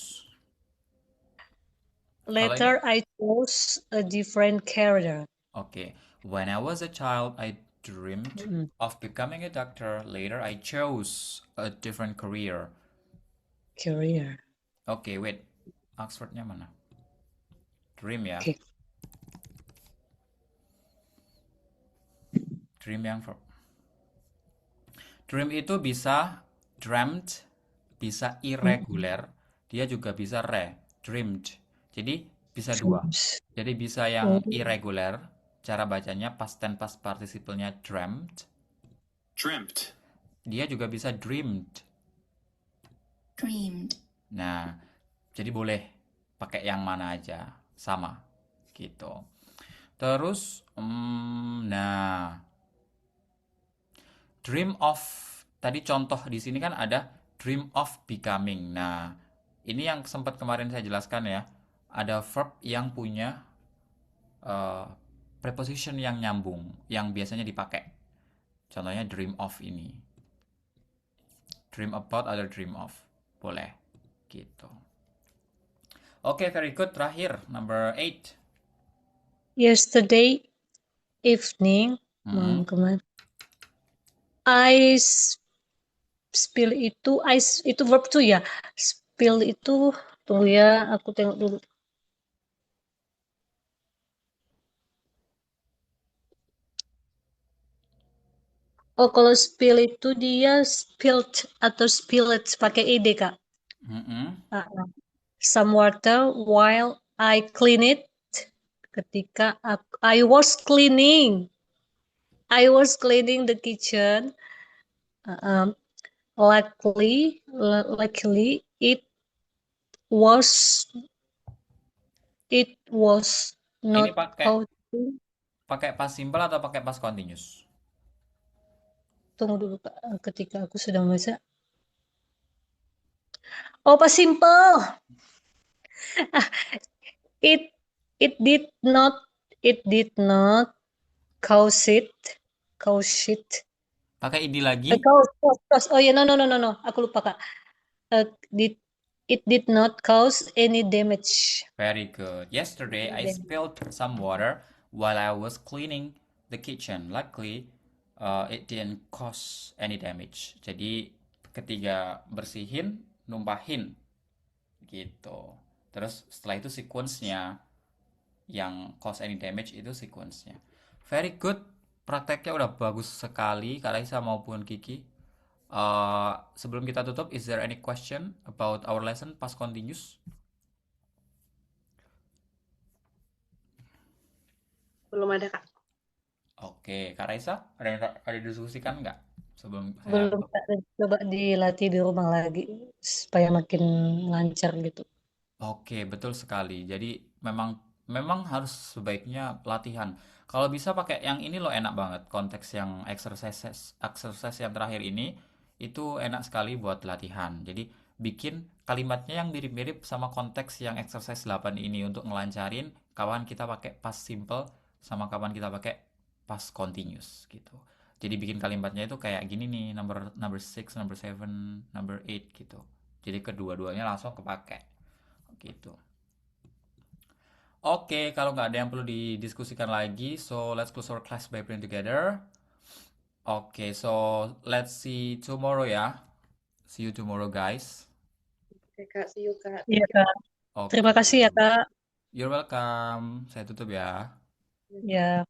Kalau ini, Later, I chose a different career. oke. When I was a child, I dreamed Mm, of becoming a doctor. Later, I chose a different career. career. Oke, wait. Oxford-nya mana? Dream ya. Okay. Dream yang verb. Dream itu bisa dreamt, bisa Mm, irregular, dia juga bisa dreamed. Jadi bisa dua. dreams. Jadi bisa Oh, yang irregular, cara bacanya past tense past participle-nya dreamt. Dreamt. Dia juga bisa dreamed. Dreamed. Nah, jadi boleh pakai yang mana aja, sama gitu. Terus, nah, dream of tadi contoh di sini kan ada dream of becoming. Nah, ini yang sempat kemarin saya jelaskan ya. Ada verb yang punya eh, preposition yang nyambung, yang biasanya dipakai. Contohnya dream of ini. Dream about atau dream of. Boleh. Gitu. Oke, very good. Terakhir, number 8. yesterday evening, malam kemarin. I spill itu verb to ya. Spill itu tunggu ya, aku tengok dulu. Oh, kalau spill itu dia spilled atau spilled pakai ed Kak. Some water while I clean it. Ketika I was cleaning the kitchen. Luckily, was it was Ini not pakai counting. pakai past simple atau pakai past continuous? Tunggu dulu Kak, ketika aku sedang baca. Oh, pas simple. It it did not it did not cause it. Pakai id lagi. Cause. Oh ya, no. Aku lupa Kak. Did It did not cause any damage. Very good. Yesterday I spilled some water while I was cleaning the kitchen. Luckily, it didn't cause any damage. Jadi ketika bersihin, numpahin gitu. Terus setelah itu sequence-nya yang cause any damage itu sequence-nya. Very good. Prakteknya udah bagus sekali Kak Raisa maupun Kiki. Sebelum kita tutup, is there any question about our lesson past continuous? Belum ada, Kak. Oke, Kak Raisa, ada yang didiskusikan nggak sebelum saya Belum tutup? Kak. Coba dilatih di rumah lagi supaya makin lancar gitu. Oke, betul sekali. Jadi memang memang harus sebaiknya latihan. Kalau bisa pakai yang ini loh, enak banget. Konteks yang exercise yang terakhir ini itu enak sekali buat latihan. Jadi bikin kalimatnya yang mirip-mirip sama konteks yang exercise 8 ini untuk ngelancarin kawan kita pakai past simple sama kawan kita pakai past continuous gitu. Jadi bikin kalimatnya itu kayak gini nih, number number 6, number 7, number 8 gitu. Jadi kedua-duanya langsung kepake gitu. Oke, kalau nggak ada yang perlu didiskusikan lagi, so let's close our class by praying together. Oke, so let's see tomorrow ya. See you tomorrow, guys. Oke, Kak. See you, Kak. Iya Thank you. Kak. Terima Oke, kasih ya Kak. you're welcome. Saya tutup ya. Ya.